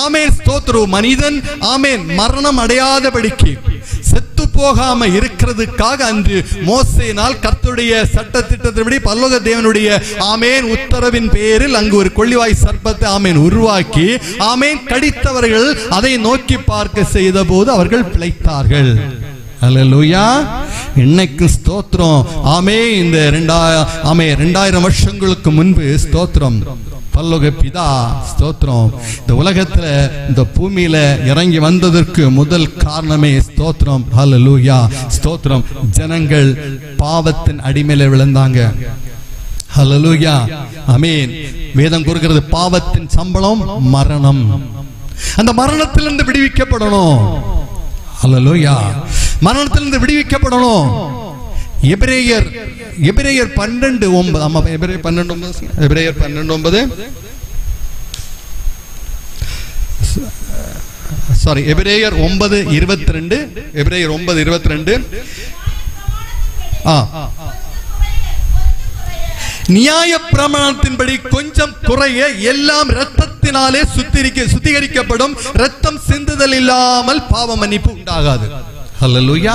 ஆமென் ஸ்தோத்திரம் மனிதன் ஆமென் மரணம் அடையாதபடிக்கு செத்து போகாம இருக்கிறதுக்காக அன்று மோசேயினால் கர்த்தருடைய சட்டதிட்டத்தின்படி பரலோக தேவனுடைய ஆமென் உத்தரவின் பேரில் அங்கு ஒரு கொள்ளிவாய் சர்ப்பத்தை ஆமென் உருவாக்கி ஆமென் கடித்தவர்கள் அதை நோக்கி பார்க்க செய்த போது அவர்கள் பிழைத்தார்கள். ஹல்லேலூயா. இன்னைக்கு ஸ்தோத்திரம். ஆமே இந்த 2000 வருஷங்களுக்கு முன்பு ஸ்தோத்திரம் பரலோக பிதா ஸ்தோத்திரம் இந்த உலகத்துல இந்த பூமியில இறங்கி வந்ததற்கு முதல் காரணமே ஸ்தோத்திரம். ஹல்லேலூயா. ஸ்தோத்திரம். ஜனங்கள் பாவத்தின் அடிமையில விழுந்தாங்க. ஹல்லேலூயா. ஆமென். வேதம் கூறுகிறது பாவத்தின் சம்பளம் மரணம். அந்த மரணத்திலிருந்து விடுவிக்கப்படணும். ஹல்லேலூயா. மரணத்திலிருந்து விடுவிக்கப்படணும். எபிரேயர் 12:9 ஆமா எபிரேயர் 12:9 சாரி எபிரேயர் 9:22 எபிரேயர் 9:22 நியாய பிரமாணத்தின்படி கொஞ்சம் குறைய எல்லாம் இரத்தத்தினாலே சுத்திகரிக்கப்படும். இரத்தம் சிந்துதல் இல்லாமல் பாவ மன்னிப்பு உண்டாகாது. ஹல்லேலூயா.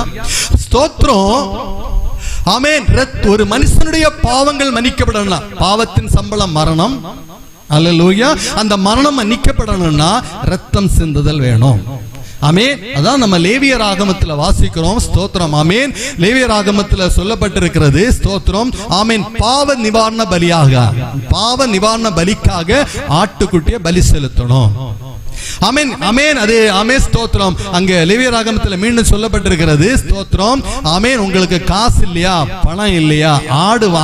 ஸ்தோத்திரம். ஆமென். ஒரு மனுஷனுடைய பாவங்கள் மன்னிக்கப்படணும். பாவத்தின் சம்பளம் மரணம். ஹல்லேலூயா. அந்த மரணம் மன்னிக்கப்படணும்னா இரத்தம் சிந்துதல் வேணும். ஆமென். அதான் நம்ம லேவியர் ஆகமத்துல வாசிக்கிறோம். ஸ்தோத்திரம். ஆமென். லேவியர் ஆகமத்துல சொல்லப்பட்டிருக்கிறது ஸ்தோத்திரம். ஆமென். பாவ நிவாரண பலிக்காக ஆட்டுக்குட்டியை பலி செலுத்தணும். ஆமென். ஆமென். அது ஆமென். ஸ்தோத்திரம். அங்க லேவியர் ஆகமத்துல மீண்டும் சொல்லப்பட்டிருக்கிறது ஸ்தோத்திரம். ஆமென். உங்களுக்கு காசு இல்லையா, பணம் இல்லையா,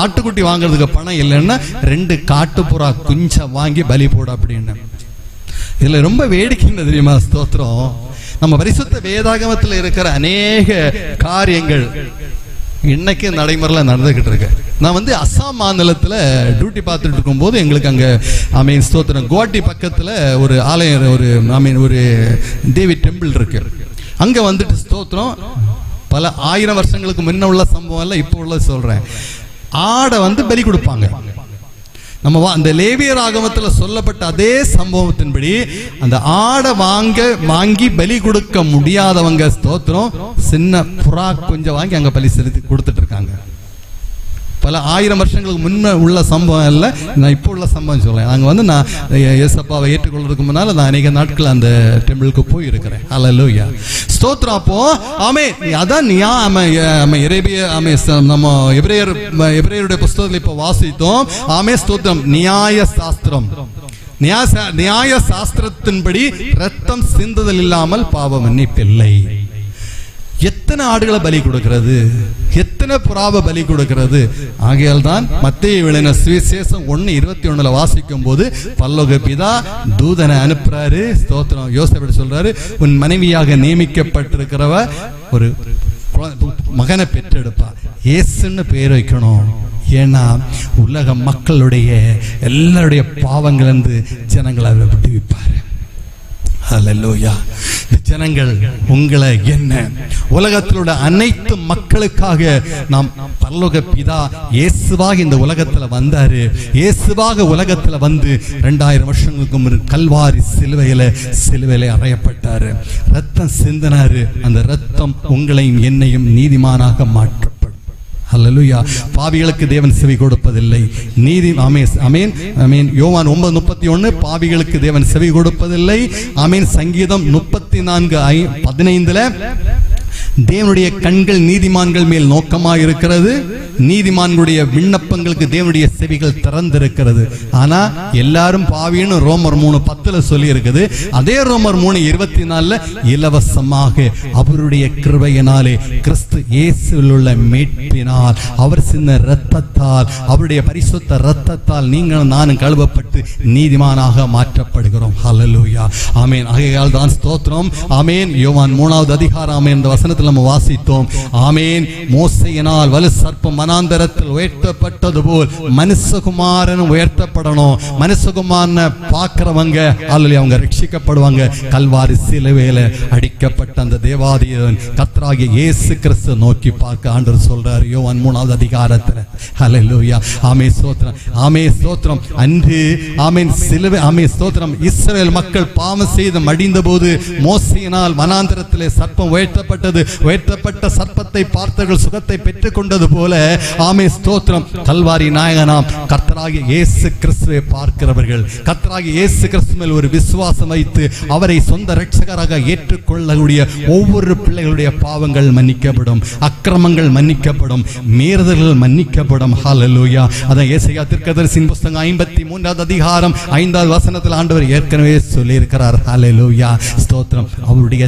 ஆட்டுக்குட்டி வாங்குறதுக்கு பணம் இல்லைன்னா 2 காட்டுப்புறா குஞ்ச வாங்கி பலி போட அப்படின்னு. இதுல ரொம்ப வேடிக்கை என்ன தெரியுமா? ஸ்தோத்திரம். நம்ம பரிசுத்த வேதாகமத்தில் இருக்கிற அநேக காரியங்கள் இன்னைக்கு நடைமுறையில் நடந்துகிட்டு இருக்கு. நான் வந்து அசாம் மாநிலத்தில் டியூட்டி பார்த்துட்டு இருக்கும் போது எங்களுக்கு அங்கே ஆமீன் ஸ்தோத்திரம் குவாஹாட்டி பக்கத்தில் ஒரு ஆலயம் ஒரு ஒரு தேவி டெம்பிள் இருக்கு. அங்கே வந்துட்டு ஸ்தோத்திரம் பல 1000 வருஷங்களுக்கு முன்ன உள்ள சம்பவம் இல்லை, இப்போ உள்ள சொல்றேன். ஆடை வந்து பலி கொடுப்பாங்க. நம்ம அந்த லேவியர் ஆகமத்தில் சொல்லப்பட்ட அதே சம்பவத்தின்படி அந்த ஆடை வாங்கி பலி கொடுக்க முடியாதவங்க ஸ்தோத்திரம் சின்ன புறா கொஞ்சம் வாங்கி அங்க பலி செலுத்தி கொடுத்துட்டு இருக்காங்க. பல 1000 வருஷங்களுக்கு முன்ன உள்ள சம்பவம் இல்லை, நான் இப்போ உள்ள சம்பவம் சொல்றேன். நாங்கள் வந்து நான் ஏசப்பாவை ஏற்றுக்கொள்றதுக்கு முன்னால நான் அநேக நாட்கள் அந்த டெம்பிளுக்கு போய் இருக்கிறேன். ஹல்லேலூயா. ஸ்தோத்திரம். அப்போ ஆமே அதான் நம்ம எபிரேயருடைய புஸ்தகத்தில் இப்போ வாசித்தோம். ஆமே ஸ்தோத்திரம். நியாய சாஸ்திரத்தின்படி ரத்தம் சிந்துதல் இல்லாமல் பாவ மன்னிப்பில்லை. எத்தனை ஆடுகளை பலி கொடுக்கிறது, எத்தனை புறாவை பலி கொடுக்கிறது. ஆகையால் தான் மத்தேயு எழுதின சுவிசேஷம் 1:21 வாசிக்கும் போது பரலோக பிதா தூதனை அனுப்புறாரு. ஸ்தோத்திரம். யோசேப்பு சொல்றாரு, உன் மனைவியாக நியமிக்கப்பட்டிருக்கிறவ ஒரு மகனை பெற்றெடுப்பா, இயேசுன்னு பேர் வைக்கணும். ஏன்னா உலக மக்களுடைய எல்லாருடைய பாவங்கள் இருந்து ஜனங்களை விடுவிப்பாரு. ஹல்லேலூயா. ஜனங்கள் உங்களை என்ன உலகத்தில் உள்ள அனைத்து மக்களுக்காக நாம் பரலோக பிதா இயேசுவாக இந்த உலகத்துல வந்தாரு. இயேசுவாக உலகத்துல வந்து 2000 வருஷங்களுக்கு முன் கல்வாரி சிலுவையில அறையப்பட்டாரு, ரத்தம் சிந்தினாரு. அந்த ரத்தம் உங்களையும் என்னையும் நீதிமானாக மாற்றும். ஹல்லேலூயா. பாவிகளுக்கு தேவன் செவி கொடுப்பதில்லை. நீதி ஆமென் ஆமென். யோவான் 9:31 பாவிகளுக்கு தேவன் செவி கொடுப்பதில்லை. ஆமென். சங்கீதம் 34:15 தேவனுடைய கண்கள் நீதிமான்கள் மேல் நோக்கமாக இருக்கிறது. நீதிமான்களுடைய விண்ணப்பங்களுக்கு தேவனுடைய செவிகள் திறந்திருக்கிறது. ஆனா எல்லாரும் பாவின்னு ரோமர் 3:10 சொல்லி இருக்குது. அதே ரோமர் 3:24 இலவசமாக அவருடைய கிருபையினாலே கிறிஸ்து இயேசுவில் உள்ள மீட்பினால் அவர் சிந்த இரத்தத்தால் அவருடைய பரிசுத்த இரத்தத்தால் நீங்களும் நானும் கழுவப்பட்டு நீதிமானாக மாற்றப்படுகிறோம். ஹல்லேலூயா, ஆமென். ஆகையால் தான் ஸ்தோத்திரம். ஆமென். யோவான் 3வது அதிகாரம் ஆமென் இந்த வசனத்தில் நம்ம வாசித்தோம். ஆமென். மோசேயினால் வலு சர்ப்பம் வனாந்தரத்தில் உயர்த்தப்பட்டது போல் மனுஷகுமாரனும் உயர்த்தப்படணும். மனுஷகுமாரனை பார்க்கிறவங்க அல்லது அவங்க ரட்சிக்கப்படுவாங்க. கல்வாரி சிலுவையில அடிக்கப்பட்ட அந்த தேவாதியன் கர்த்தராகிய இயேசு கிறிஸ்து நோக்கி பார்க்க ஆண்டவர் சொல்றார் யோவான் 3வது அதிகாரத்தில். ஹல்லேலூயா, ஆமென். ஸ்தோத்திரம், ஆமென். ஸ்தோத்திரம். அன்று ஆமென் சிலுவை ஆமென் ஸ்தோத்திரம் இஸ்ரவேல் மக்கள் பாவம் செய்து மடிந்த போது மோசேயினால் வனாந்தரத்திலே சர்ப்பம் உயர்த்தப்பட்டது. உயர்த்தப்பட்ட சர்ப்பத்தை பார்த்தவர்கள் சுகத்தை பெற்றுக் கொண்டது போல ஆமென் ஸ்தோத்திரம் கல்வாரி நாயகனாம் கர்த்தராகிய இயேசு கிறிஸ்துவை பார்க்கிறவர்கள் கர்த்தராகிய இயேசு கிறிஸ்து மேல் ஒரு விசுவாசம் வைத்து அவரை சொந்த இரட்சகராக ஏற்றுக்கொள்ளக்கூடிய ஒவ்வொரு பிள்ளைகளுடைய பாவங்கள் மன்னிக்கப்படும், அக்கிரமங்கள் மன்னிக்கப்படும், மீறுதல்கள் மன்னிக்கப்படும். ஹல்லேலூயா. அதான் ஏசாயா தீர்க்கதரிசியின் புத்தகம் 53வது அதிகாரம் 5வது வசனத்தில் ஆண்டவர் ஏற்கனவே சொல்லி இருக்கிறார். ஹல்லேலூயா, ஸ்தோத்திரம். அவருடைய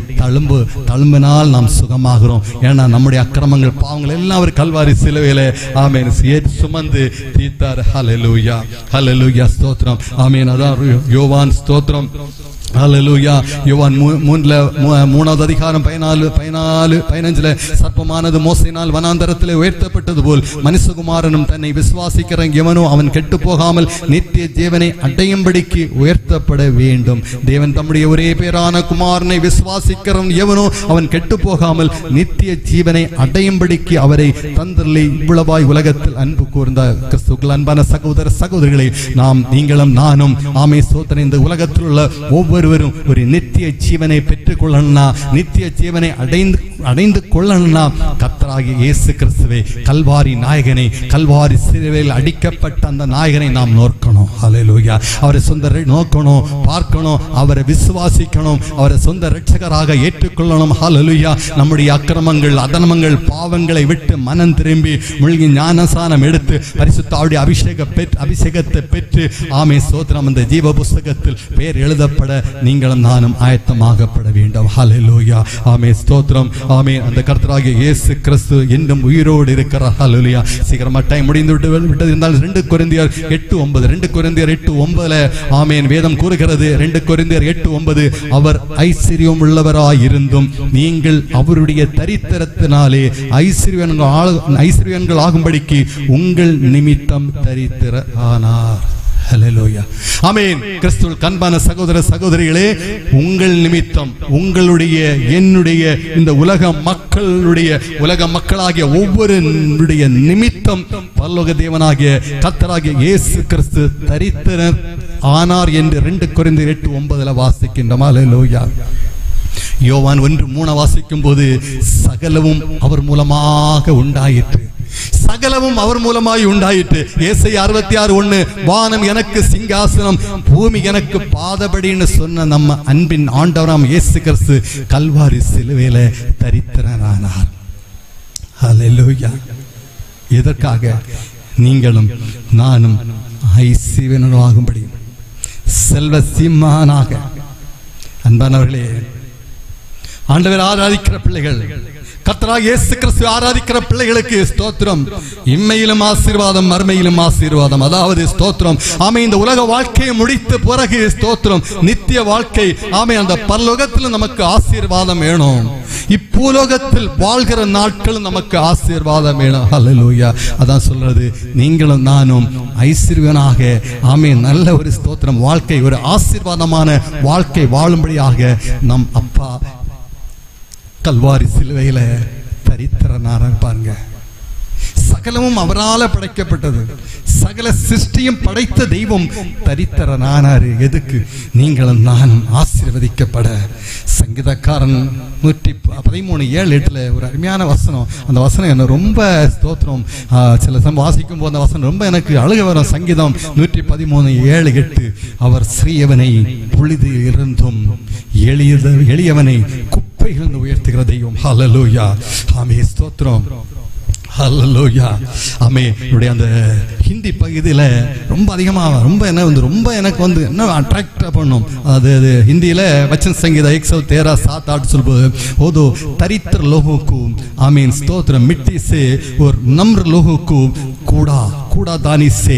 தழும்பினால் நாம் சுகமாகிறோம். ஏன்னா நம்முடைய அக்கிரமங்கள் பாவங்கள் எல்லாம் அவர் கல்வாரி சிலுவையில ஆமென் சுமந்து தீர்த்தார். ஹல்லேலூயா, ஹல்லேலூயா, ஸ்தோத்திரம். ஆமென். அதான் யோவான் ஸ்தோத்திரம். ஹல்லேலூயா. யோவான் 3வது அதிகாரம் 14-15 சர்ப்பமானது மோசேயினால் வனாந்தரத்திலே உயர்த்தப்பட்டது போல் மனுஷகுமாரனும் தன்னை விசுவாசிக்கிற எவனோ அவன் கெட்டு போகாமல் நித்திய ஜீவனை அடையும்படிக்கு உயர்த்தப்பட வேண்டும். தேவன் தம்முடைய ஒரே பேரான குமாரனை விசுவாசிக்கிறவன் எவனோ அவன் கெட்டு போகாமல் நித்திய ஜீவனை அடையும்படிக்கு அவரை தந்தருளி இவ்வளவாய் உலகத்தில் அன்பு கூர்ந்த கிறிஸ்துவுக்குள் அன்பான சகோதர சகோதரிகளை நீங்களும் நானும் ஆமென் ஸ்தோத்திரம் இந்த உலகத்தில் உள்ள ஒவ்வொருவரும் ஒரு நித்திய ஜீவனை பெற்றுக் கொள்ளணும்னா நித்திய ஜீவனை அடைந்து கொள்ளணும்னா கர்த்தராகிய இயேசு கிறிஸ்துவை கல்வாரி நாயகனை கல்வாரி சிலுவையில் அடிக்கப்பட்ட அந்த நாயகனை நாம் நோக்கணும். ஹல்லேலூயா. அவரை சொந்த நோக்கணும், பார்க்கணும், அவரை விசுவாசிக்கணும், அவரை சொந்த இரட்சகராக ஏற்றுக்கொள்ளணும். ஹல்லேலூயா. நம்முடைய அக்கிரமங்கள் அதனமங்கள் பாவங்களை விட்டு மனம் திரும்பி மூழ்கி ஞானசானம் எடுத்து பரிசுத்தாவுடைய அபிஷேகத்தை பெற்று ஆமென் ஸ்தோத்திரம் அந்த ஜீவ புஸ்தகத்தில் பெயர் எழுதப்பட நீங்களும் நானும் ஆயத்தமாகப்பட வேண்டும். ஹல்லேலூயா, ஆமென் ஸ்தோத்திரம். ஆமென். அந்த கர்த்தராகிய இயேசு கிறிஸ்து இன்னும் உயிரோடு இருக்கிறார். ஹல்லேலூயா. சீக்கிரமா டைம் முடிந்து விட்டது இருந்தால் 2 கொரிந்தியர் 8:9 ஆமென் வேதம் கூறுகிறது. 2 கொரிந்தியர் 8:9 அவர் ஐஸ்வர்யம் உள்ளவராய் இருந்தும் நீங்கள் அவருடைய தரித்திரத்தினாலே ஐஸ்வர்யங்கள் ஆகும்படிக்கு உங்கள் நிமித்தம் தரித்திர ஆனார். ஹல்லேலூயா, ஆமென். கிறிஸ்துவுக்குள் அன்பான சகோதர சகோதரிகளே, உங்கள் நிமித்தம் உங்களுடைய என்னுடைய இந்த உலக மக்களாகிய ஒவ்வொருடைய நிமித்தம் பரலோக தேவனாகிய கர்த்தராகிய இயேசு கிறிஸ்து தரித்திரர் ஆனார் என்று 2 கொரிந்தியர் 8:9 வாசிக்கின்றோம். ஹல்லேலூயா. யோவான் 1:3 வாசிக்கும் போது சகலமும் அவர் மூலமாக உண்டாயிற்று, சகலமும் அவர் மூலமாய் உண்டாயிற்று. ஏசாயா 66:1 வானம் எனக்கு சிங்காசனம் பூமி எனக்கு பாதபடின்னு சொன்ன நம்ம அன்பின் ஆண்டவராம் இயேசு கிறிஸ்து கல்வாரி சிலுவையில தரித்திரனானார். ஹல்லேலூயா. எதற்காக? நீங்களும் நானும் ஐஸ்வர்யவான்களாகும்படி செல்வ சீமானாக. அன்பானவர்களே, ஆண்டவர் ஆராதிக்கிற பிள்ளைகள் கர்த்தராகிய இயேசு கிறிஸ்துவை ஆராதிக்கிற பிள்ளைகளுக்கு ஸ்தோத்திரம். இம்மையிலும் ஆசீர்வாதம் மறுமையிலும் ஆசீர்வாதம். அதாவது ஸ்தோத்திரம் ஆமென். இந்த உலக வாழ்க்கையை முடித்த பிறகு ஸ்தோத்திரம் நித்திய வாழ்க்கை ஆமென். அந்த பரலோகத்தில் நமக்கு ஆசீர்வாதம் வேணும். இப்பூலோகத்தில் வாழ்கிற நாட்கள் நமக்கு ஆசீர்வாதம் வேணும். ஹல்லேலூயா. அதான் சொல்றது நீங்களும் நானும் ஐஸ்வர்யனாக ஆமென் நல்ல ஒரு ஸ்தோத்திரம் வாழ்க்கை ஒரு ஆசீர்வாதமான வாழ்க்கை வாழும்படியாக நம் அப்பா கல்வாரி சிலுவையில தரித்திரனார். பாருங்க, சகலமும் அவரால் படைக்கப்பட்டது, சகல சிருஷ்டியும் படைத்த தெய்வம் தரித்திரனானாரு. எதுக்கு? நீங்களும் நானும் ஆசீர்வதிக்கப்பட. சங்கீதக்காரன் 113:7-8 ஒரு அருமையான வசனம். அந்த வசனம் என்ன ரொம்ப ஸ்தோத்திரம். சில சமயம் வாசிக்கும் போது அந்த வசனம் ரொம்ப எனக்கு அழுக வரும். சங்கீதம் 113:7-8 அவர் சிறியவனை புழுதி இருந்தும் எளியவனை குப்பையிலிருந்து உயர்த்துகிற தெய்வம். ஹல்லேலூயா, ஆமென் ஸ்தோத்திரம். ஹல்லேலூயா. ஆமென். என்னுடைய அந்த ஹிந்தி பகுதியில் ரொம்ப அதிகமாக ரொம்ப எனக்கு வந்து என்ன அட்ராக்ட் பண்ணும். அது हिंदी वचन संगीत 113 7 8 சொல்லும்போது ஓதோ தரித்திர लोगों को आमीन स्तोत्र मिट्टी से और नम्र लोगों को कूड़ादानी से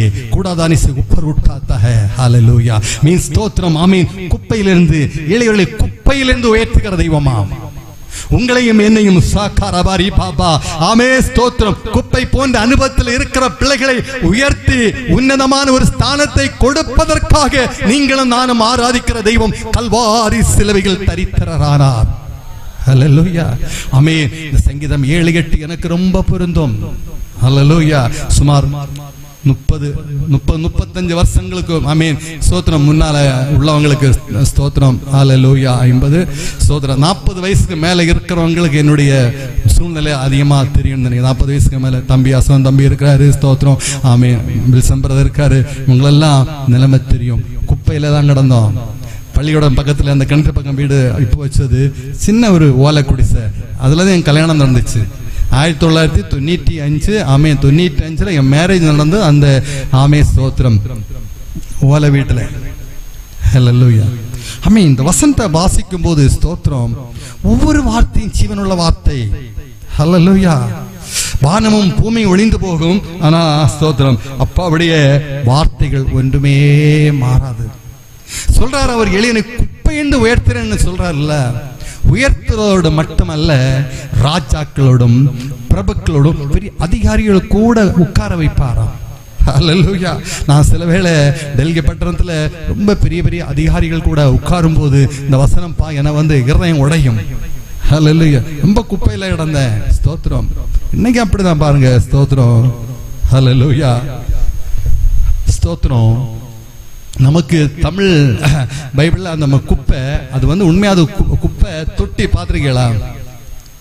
ऊपर उठाता है. हालेलूया. मीन स्तोत्रम आमीन குப்பையிலிருந்து ஏழைகளை குப்பையிலிருந்து உயர்த்துகிற தெய்வமாம். உங்களையும் என்னையும் சாக்காரபாரி பாபா ஆமே ஸ்தோத்திரம். குப்பை போன்ற அனுபவத்தில் இருக்கிற பிள்ளைகளை உயர்த்தி உன்னதமான ஒரு ஸ்தானத்தை கொடுப்பதற்காக நீங்களும் நானும் ஆராதிக்கிற தெய்வம் கல்வாரி சிலுவையில் தரித்திரரானார். ஹல்லேலூயா. ஆமென். இந்த சங்கீதம் 7-8 எனக்கு ரொம்ப பொருந்தும். ஹல்லேலூயா. சுமார் 30-35 வருஷங்களுக்கு ஆமென் ஸ்தோத்திரம் முன்னால உள்ளவங்களுக்கு ஸ்தோத்திரம் ஹல்லேலூயா 50 ஸ்தோத்திரம் 40 வயசுக்கு மேல இருக்கிறவங்களுக்கு என்னுடைய சூழ்நிலை அதிகமா தெரியும். 40 வயசுக்கு மேல தம்பி அசவன் தம்பி இருக்கிறாரு ஸ்தோத்திரம் ஆமென் வில்சன் பிரதர் இருக்காரு. உங்களெல்லாம் நிலைமை தெரியும். குப்பையில தான் கிடந்தோம். பள்ளிக்கூடம் பக்கத்துல அந்த கிணற்று பக்கம் வீடு இப்போ வச்சது சின்ன ஒரு ஓலை குடிசை. அதுலதான் என் கல்யாணம் நடந்துச்சு 1995. ஆமே 95 என் மேரேஜ் நடந்து அந்த ஆமே ஸ்தோத்திரம் ஓலை வீட்டுல. ஹல்லேலூயா. ஆமே இந்த வசனத்தை வாசிக்கும் போது ஸ்தோத்திரம் ஒவ்வொரு வார்த்தையும் ஜீவனுள்ள வார்த்தை. ஹல்லேலூயா. வானமும் பூமி ஒளிந்து போகும், ஆனா ஸ்தோத்திரம் அப்பாவுடைய வார்த்தைகள் ஒன்றுமே மாறாது. சொல்றாரு அவர் எளியனை குப்பையிலிருந்து உயர்த்துறேன்னு சொல்றாருல்ல. உயர்த்துறதோடு மட்டுமல்ல, ராஜாக்களோடும் பிரபுக்களோடும் பெரிய அதிகாரிகள் கூட உட்கார வைப்பாராம். ஹல்லேலூயா. நான் சில வேளை டெல்லி பட்டணத்துல ரொம்ப பெரிய பெரிய அதிகாரிகள் கூட உட்காரும் போது இந்த வசனம் என வந்து இருதயம் உடையும். ஹல்லேலூயா. ரொம்ப குப்பையில கிடந்தேன் ஸ்தோத்திரம். இன்னைக்கு அப்படிதான் பாருங்க ஸ்தோத்திரம். ஹல்லேலூயா. ஸ்தோத்திரம். நமக்கு தமிழ் பைபிள்ல அந்த குப்பை அது வந்து உண்மையாவது குப்பை தொட்டி பாத்திருக்கீங்களா?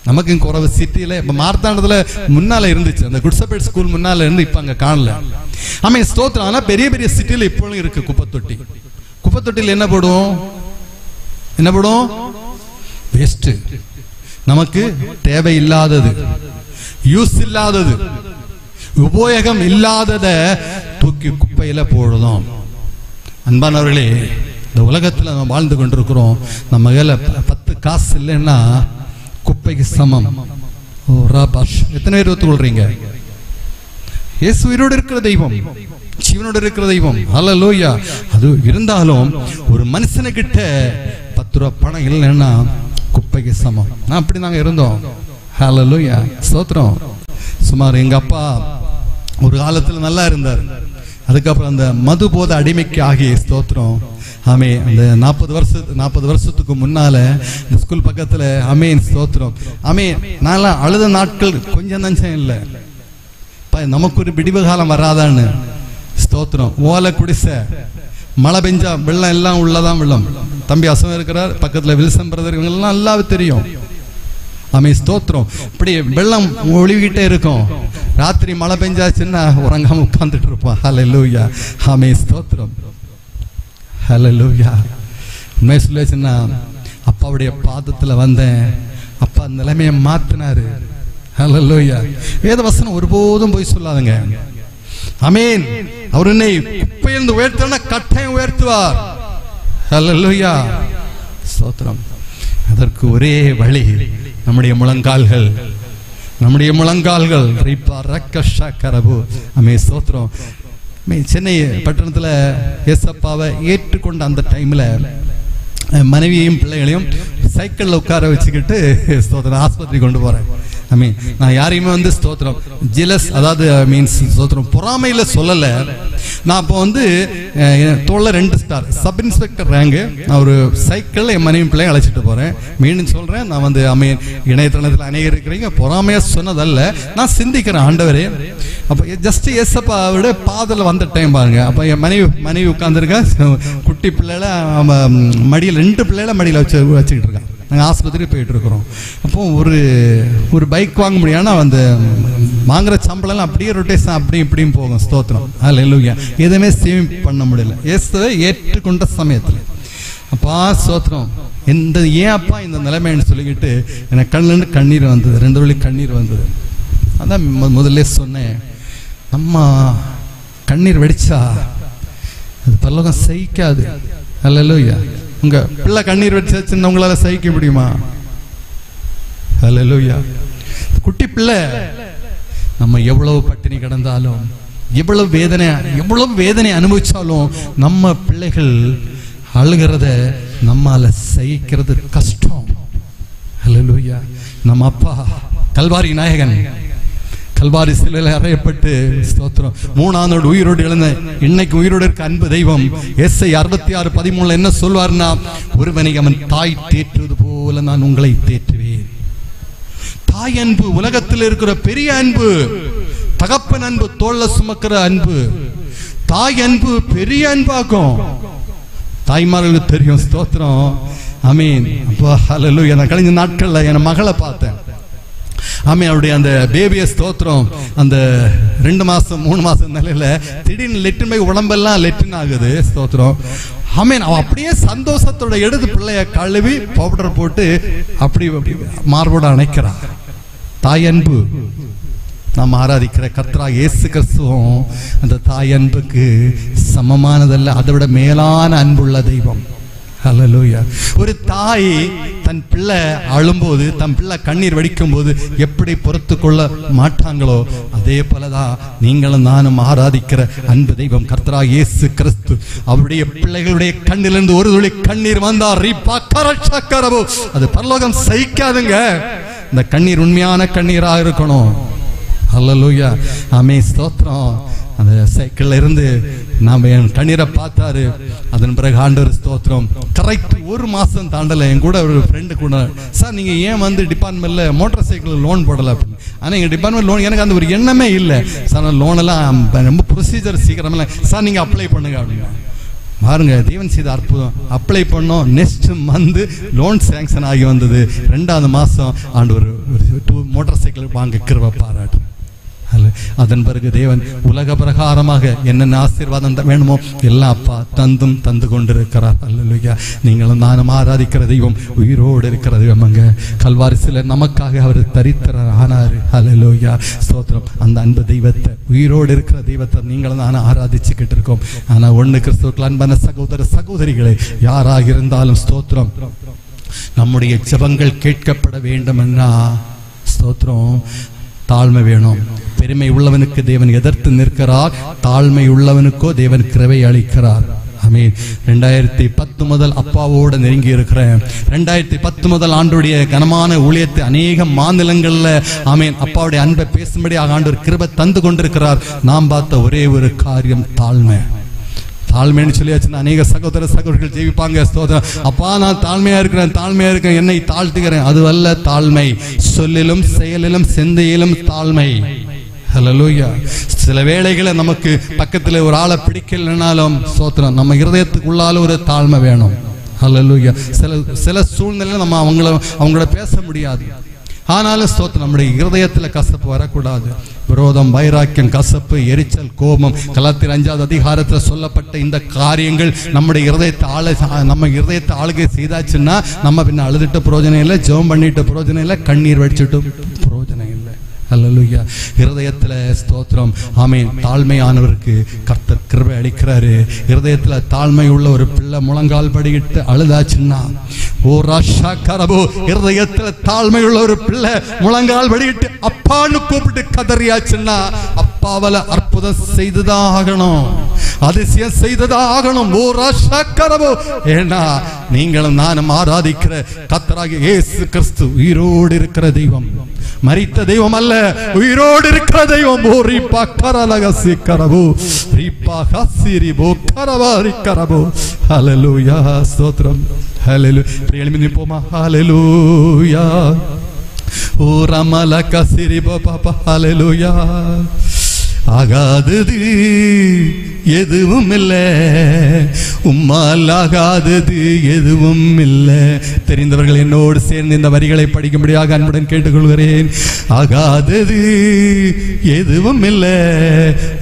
நமக்கு குறவு சிட்டியில இப்ப மார்த்தாண்டத்துல முன்னால இருந்துச்சு, அந்த குட்சபேட் ஸ்கூல் முன்னால இருந்து இப்ப அங்க காணல. ஆமா ஸ்தோத்திரம். ஆனா பெரிய பெரிய சிட்டியில இப்போவும் இருக்கு குப்பை தொட்டி. குப்பை தொட்டியில் என்ன போடும்? வேஸ்ட், நமக்கு தேவையில்லாதது, யூஸ் இல்லாதது, உபயோகம் இல்லாதத தூக்கி குப்பையில போடுறோம். அன்பானவர்களே, இந்த உலகத்துல நம்ம வாழ்ந்து கொண்டிருக்கிறோம். நம்ம கையில 10 காசு இல்லைன்னா குப்பைக்கு சமம். எத்தனை பேர் ஒத்துக்கொள்றீங்க? இயேசு உயிரோடு இருக்கிற தெய்வம், ஜீவனோடு இருக்கிற தெய்வம். ஹல்லேலூயா. அது இருந்தாலும் ஒரு மனுஷனுக்கிட்ட 10 ரூபாய் பணம் இல்லைன்னா குப்பைக்கு சமம். நான் அப்படி நாங்க இருந்தோம். ஹல்லேலூயா. ஸ்தோத்திரம். சுமார் எங்க அப்பா ஒரு காலத்துல நல்லா இருந்தார். அதுக்கப்புறம் அந்த மது போத அடிமைக்கு ஆகிய ஸ்தோத்திரம். ஆமே அந்த 40 வருஷத்துக்கு முன்னால இந்த ஸ்கூல் பக்கத்துல அமேன் ஸ்தோத்திரம். ஆமே நான் அழுத நாட்கள் கொஞ்சம் நஞ்சம் இல்லை. நமக்கு ஒரு விடிவு காலம் வராதான்னு ஸ்தோத்திரம். ஓலை குடிசை, மழை பெஞ்சா வெள்ளம் எல்லாம் உள்ளதான் வெள்ளம். தம்பி அசவம் இருக்கிறார் பக்கத்துல வில்சன் பிரதர், இவங்க எல்லாம் நல்லா தெரியும். ஆமே ஸ்தோத்திரம். இப்படி வெள்ளம் ஒளிவிக்கிட்டே இருக்கும். ராத்திரி மழை பெஞ்சாச்சுன்னா உறங்காம உட்கார்ந்துட்டு இருப்பான். ஹல்லேலூயா. ஆமே ஸ்தோத்திரம். ஹல்லேலூயா. உண்மை சொல்லுச்சுன்னா அப்பாவுடைய பாதத்துல வந்தேன். அப்பா நிலைமையை மாத்தினாரு. ஹல்லேலூயா. வேத வசனம் ஒருபோதும் போய் சொல்லாதுங்க. ஆமீன். அவர் என்னை குப்பையிலிருந்து உயர்த்தனா கட்டாயம் உயர்த்துவார். ஹல்லேலூயா. ஸ்தோத்திரம். அதற்கு ஒரே வழி நம்முடைய முழங்கால்கள். சென்னை பட்டணத்துல ஏசப்பாவை ஏற்றுக்கொண்ட அந்த டைம்ல மனைவியையும் பிள்ளைகளையும் சைக்கிள்ல உட்கார வச்சுக்கிட்டு ஸ்தோத்திரம் ஆஸ்பத்திரி கொண்டு போறேன். நான் யாரையுமே வந்து ஸ்தோத்திரம் ஜெலஸ், அதாவது மீன்ஸ் ஸ்தோத்திரம் பொறாமையில சொல்லல. நான் இப்போ வந்து தோல்ல 2 ஸ்டார் சப் இன்ஸ்பெக்டர் ரேங்கு. நான் ஒரு சைக்கிள் என் மனைவி பிள்ளைய அழைச்சிட்டு போறேன். மீண்டும் சொல்றேன், நான் வந்து இணையதளத்தில் அநேகர் இருக்கிறீங்க, பொறாமையா சொன்னதல்ல, நான் சிந்திக்கிறேன் ஆண்டவரே. அப்ப ஜஸ்ட் ஏசப்பாவோட பாதல வந்த டைம் பாருங்க. அப்ப என் மனைவி உட்கார்ந்துருக்க, குட்டி பிள்ளைல மடியில் 2 பிள்ளைல மடியில் வச்சுக்கிட்டு இருக்கான். நாங்கள் ஆஸ்பத்திரி போயிட்டு இருக்கிறோம். அப்போ ஒரு பைக் வாங்க முடியாதுன்னா அந்த வாங்குற சம்பளம் அப்படியே ரொட்டேஷன் அப்படி இப்படியும் போகும். ஸ்தோத்திரம். ஹல்லேலூயா. எதுவுமே சேவ் பண்ண முடியல. இயேசுவை ஏற்றுக்கொண்ட சமயத்தில் அப்பா ஸ்தோத்திரம். ஏன் அப்பா இந்த நிலைமைன்னு சொல்லிக்கிட்டு எனக்கு கண்ணிலிருந்து கண்ணீர் வந்தது. 2 வழி கண்ணீர் வந்தது. அதான் முதல்ல சொன்னேன், நம்ம கண்ணீர் வெடிச்சா அது பரலோகம் சகிக்காது. அல்லேலூயா. உங்க பிள்ளை கண்ணீர் வெடிச்சாச்சுன்னு உங்களால சகிக்க முடியுமா? அல்லேலூயா. குட்டி பிள்ளை நம்ம எவ்வளவு பட்டினி கிடந்தாலும், எவ்வளவு வேதனை அனுபவிச்சாலும், நம்ம பிள்ளைகள் அழுகிறத நம்மால சகிக்கிறது கஷ்டம். அல்லேலூயா. நம்ம அப்பா கல்வாரி நாயகன், கல்வாரி சிலையில அறையப்பட்டு ஸ்தோத்திரம் 3ஆம் நாள் உயிரோடு எழுந்த இன்னைக்கு உயிரோடு இருக்க அன்பு தெய்வம் எஸ்ஐ 66:13 என்ன சொல்வார்னா, ஒருவனை அவன் தாய் தேற்றுவது போல நான் உங்களை தேற்றுவேன். தாய் அன்பு உலகத்தில் இருக்கிற பெரிய அன்பு. தகப்பன் அன்பு தோள்ல சுமக்கிற அன்பு. தாய் அன்பு பெரிய அன்பாகும். தாய்மார்களுக்கு தெரியும். ஸ்தோத்திரம். ஆமீன். அப்பா ஹல்லேலூயா. நான் கழிஞ்ச நாட்கள்ல என் மகளை பார்த்தேன். ஆமீன். அவருடைய அந்த பேபிய ஸ்தோத்திரம் அந்த 2 மாசம் 3 மாசம் நிலையில திடீர்னு லெட்டின் போய் உடம்பெல்லாம் லெட்டின் ஆகுது. ஸ்தோத்திரம். ஆமீன். அவன் அப்படியே சந்தோஷத்தோட எடுத்து பிள்ளைய கழுவி பவுடர் போட்டு அப்படி மார்போட அணைக்கிறான். தாய் அன்பு. நாம் ஆராதிக்கிற கர்த்தராகிய இயேசு கிறிஸ்துவும் அந்த தாய் அன்புக்கு சமமானதல்ல, அதை விட மேலான அன்புள்ள தெய்வம். ஹல்லேலூயா. ஒரு தாய் தன் பிள்ளை அழும்போது, தன் பிள்ளை கண்ணீர் வடிக்கும் போது எப்படி பொறுத்து கொள்ள மாட்டாங்களோ, அதே போலதான் நீங்களும் நானும் ஆராதிக்கிற அன்பு தெய்வம் கர்த்தராகிய இயேசு கிறிஸ்து. அவருடைய பிள்ளைகளுடைய கண்ணிலிருந்து ஒரு துளி கண்ணீர் வந்தார், அது பரலோகம் சகிக்காதுங்க. இந்த கண்ணீர் உண்மையான கண்ணீராக இருக்கணும். ஹல்லேலூயா. ஆமென். ஸ்தோத்திரம். அந்த சைக்கிள்ல இருந்து நாம என் கண்ணீரை பார்த்தாரு. அதன் பிறகு ஆண்டவர் ஸ்தோத்திரம் கரெக்ட் 1 மாசம் தாண்டல. என் கூட ஒரு ஃப்ரெண்டு கூட, சார் நீங்க ஏன் வந்து டிபார்ட்மெண்ட்ல மோட்டார் சைக்கிள் லோன் போடல அப்படின்னு. ஆனா எங்க டிபார்ட்மெண்ட் லோன் எனக்கு அந்த ஒரு எண்ணமே இல்லை சார். லோன் எல்லாம் ரொம்ப ப்ரொசீஜர் சீக்கிரம் இல்லை சார், நீங்க அப்ளை பண்ணுங்க அப்படின்னு. பாருங்க, தேவன் செய்த அற்புதம். அப்ளை பண்ணோம். நெக்ஸ்ட் மந்த் லோன் சேங்ஷன் ஆகி வந்தது. 2வது மாசம் ஆண்டவர் ஒரு மோட்டார் சைக்கிள் வாங்க கிருபை பாராட்டு. அதன் பிறகு தேவன் உலக பிரகாரமாக என்னென்ன ஆசீர்வாதம் வேணுமோ எல்லாம் அப்பா தந்து கொண்டிருக்கிறார். அல்லேலூயா. நீங்களும் நானும் ஆராதிக்கிற தெய்வம் உயிரோடு இருக்கிற தெய்வம். அங்க கல்வாரி சில நமக்காக அவர் தரித்திரர் ஆனாரு. அல்லேலூயா. ஸ்தோத்திரம். அந்த அன்பு தெய்வத்தை, உயிரோடு இருக்கிற தெய்வத்தை நீங்களும் நானும் ஆராதிச்சுக்கிட்டு இருக்கோம். ஆனா ஒண்ணு, கிறிஸ்துவுக்குள் அன்பான சகோதர சகோதரிகளே, யாராக இருந்தாலும் ஸ்தோத்திரம், நம்முடைய ஜெபங்கள் கேட்கப்பட வேண்டும் என்றா ஸ்தோத்திரம் தாழ்மை வேணும். பெருமை உள்ளவனுக்கு தேவன் எதிர்த்து நிற்கிறார், தாழ்மை உள்ளவனுக்கோ தேவன் கிருபை அளிக்கிறார். ஆமென். 2010 முதல் அப்பாவோடு நெருங்கி இருக்கிறேன். 2010 முதல் ஆண்டுடைய கனமான ஊழியத்தை அநேக மாநிலங்கள்ல ஆமென் அப்பாவுடைய அன்பை பேசும்படி ஆண்டவர் கிருபை தந்து கொண்டிருக்கிறார். நாம் பார்த்த ஒரே ஒரு காரியம் தாழ்மை. தாழ்மைன்னு சொல்லியாச்சுன்னா அநேக சகோதர சகோதரிகள் ஜெயிப்பாங்க. ஸ்தோத்திரம். அப்பா நான் தாழ்மையா இருக்கிறேன், என்னை தாழ்த்துகிறேன். அது அல்ல தாழ்மை. சொல்லிலும் செயலிலும் சிந்தையிலும் தாழ்மை. ஹல்லேலூயா. சில வேளைகளை நமக்கு பக்கத்துல ஒரு ஆளை பிடிக்கலனாலும் ஸ்தோத்திரம், நம்ம இருதயத்துக்குள்ளால ஒரு தாழ்மை வேணும். ஹல்லேலூயா. சில சூழ்நிலையில நம்ம அவங்களோட பேச முடியாது. ஆனாலும் ஸ்தோத்திரம், நம்முடைய இருதயத்துல கசப்பு வரக்கூடாது. விரோதம், வைராக்கியம், கசப்பு, எரிச்சல், கோபம், கலாத்தியர் 5வது அதிகாரத்தில் சொல்லப்பட்ட இந்த காரியங்கள் நம்முடைய இருதயத்தை ஆளுகை செய்தாச்சுன்னா நம்ம பின்ன அழுதுட்டு பிரயோஜனம் இல்லை, ஜெபம் பண்ணிட்டு பிரயோஜனம் இல்லை, கண்ணீர் வடிச்சுட்டு பிரயோஜனம் இல்லை. அல்லேலூயா. இருதயத்துல ஸ்தோத்திரம் ஆமென் தாழ்மையானவருக்கு கர்த்தர் கிருபை அளிக்கிறாரு. இருதயத்துல தாழ்மை உள்ள ஒரு பிள்ளை முழங்கால் படிக்கிட்டு அழுதாச்சுன்னா, ஓ ராஷா கரபோ, இருதயத்துல தாழ்மை உள்ள ஒரு பிள்ளை முழங்கால் படிக்கிட்டு அப்பான்னு கூப்பிட்டு கதறியாச்சுன்னா, அப்பாவல அற்புதம் செய்துதான் ஆகணும், அதிசயம் செய்ததான் ஆகணும். ஓ ராஷா கரபோ. ஏன்னா நீங்களும் நானும் ஆராதிக்கிற கர்த்தராகிய இயேசு கிறிஸ்து உயிரோடு இருக்கிற தெய்வம், மரித்த தெய்வம் அல்ல, உயிரோடு இருக்கிற தெய்வம். ஓ ரிபா கரலகசி கரபோ, ரிபா ஹசிரி போ கரவாரி கரபோ. ஹல்லேலூயா. ஸ்தோத்திரம். ஹல்லேலூயா. எழுப்பி நிப்போமா? ஹல்லேலூயா. ஓ ரமலக சிரி போ பாபா. ஹல்லேலூயா. ஆகாதது எதுவும் இல்லை, உம்மால் ஆகாதது எதுவும் இல்லை. தெரிந்தவர்கள் என்னோடு சேர்ந்து இந்த வரிகளை படிக்கும்படியாக அன்புடன் கேட்டுக்கொள்கிறேன். ஆகாதது எதுவும் இல்லை,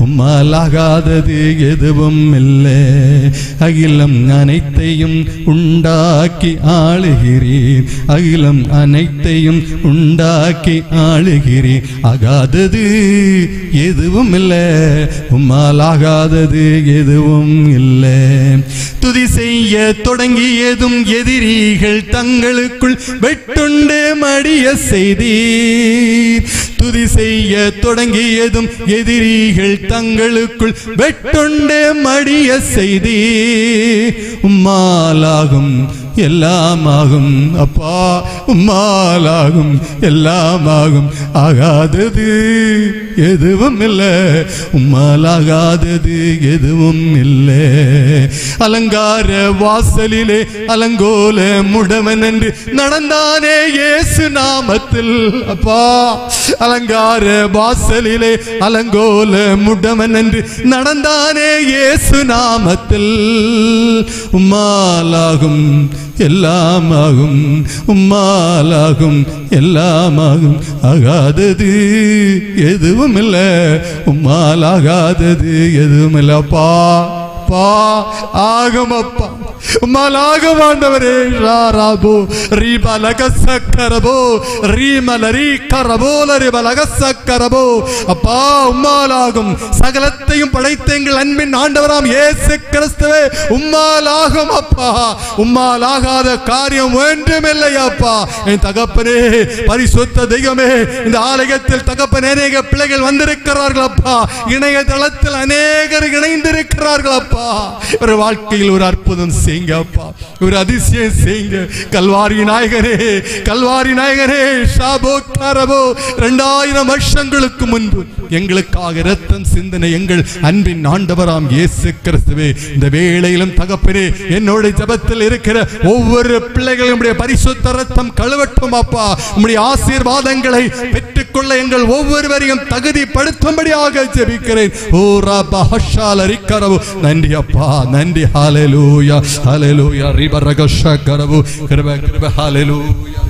உம்மால் ஆகாதது எதுவும் இல்லை. அகிலம் அனைத்தையும் உண்டாக்கி ஆளுகிறீர், அகிலம் அனைத்தையும் உண்டாக்கி ஆளுகிறீர். ஆகாதது எதுவும் இல்லை, உம்மால் ஆகாதது எதுவும் இல்லை. துதி செய்ய தொடங்கியதும் எதிரிகள் தங்களுக்குள் வெட்டுண்டு மடிய செய்தீர். துதி செய்ய தொடங்கியதும் எதிரிகள் தங்களுக்குள் வெட்டுண்டு மடிய செய்தீர். உம்மாலாகும் எல்லாமாகும் அப்பா, உம்மாலாகும் எல்லாமாகும். ஆகாதது எதுவும் இல்லை, உம்மாலாகாதது எதுவும் இல்லை. அலங்கார வாசலிலே அலங்கோல முடவன் என்று நடந்தானே இயேசு நாமத்தில். அப்பா, அலங்கார வாசலிலே அலங்கோல முடவன் என்று நடந்தானே இயேசு நாமத்தில். உம்மாலாகும் எல்லாமாகும், உம்மாலாகும் எல்லாமாகும். ஆகாதது எதுவும் இல்லை, உம்மாலாகாதது எதுவும் இல்லை. அப்பா அப்பா ஆகும், அப்பா உம்மாலாகும் ஆண்டவரே. ராராபோ ரீபலகசக்கரபோ ரீமலரி கரபோல ரிபலகசக்கரபோ. அப்பா உம்மாலாகும், சகலத்தையும் படைத்த எங்கள் அன்பின் ஆண்டவராம் இயேசு கிறிஸ்துவே உம்மாலாகும். அப்பா உம்மாலாகாத காரியம் ஒன்றுமில்லை. அப்பா என் தகப்பனே, பரிசுத்த தெய்வமே, இந்த ஆலயத்தில் தகப்பனே அநேக பிள்ளைகள் வந்திருக்கிறார்கள். அப்பா இணையதளத்தில் அநேகர் இணைந்திருக்கிறார்கள். அப்பா ஒரு வாழ்க்கையில் ஒரு அற்புதம் செய்யுங்க அப்பா, ஒரு அதிசயம் செய்யுங்க. கல்வாரி நாயகனே, கல்வாரி நாயகனே, ஷாபோ கரபோ 2000 வருஷங்களுக்கு முன்பு எங்களுக்காக இரத்தம் சிந்தனை எங்கள் அன்பின் ஆண்டவராம் இயேசு கிறிஸ்துவே, இந்த வேளையிலும் தகப்பனே என்னோட ஜெபத்தில் இருக்கிற ஒவ்வொரு பிள்ளைகளும் பரிசுத்த இரத்தம் கழுவட்டும். அப்பா உம்முடைய ஆசீர்வாதங்களை பெற்றுக்கொள்ள எங்கள் ஒவ்வொருவரையும் தகுதிப்படுத்தும்படியாக ஜெபிக்கிறேன். ஓ ரபா ஹஷாலரி கரபோ. நன்றி அப்பா, நன்றி. ஹalleluya ஹalleluya ரிபரகஷ கரபோ கிருப கிருப ஹalleluya.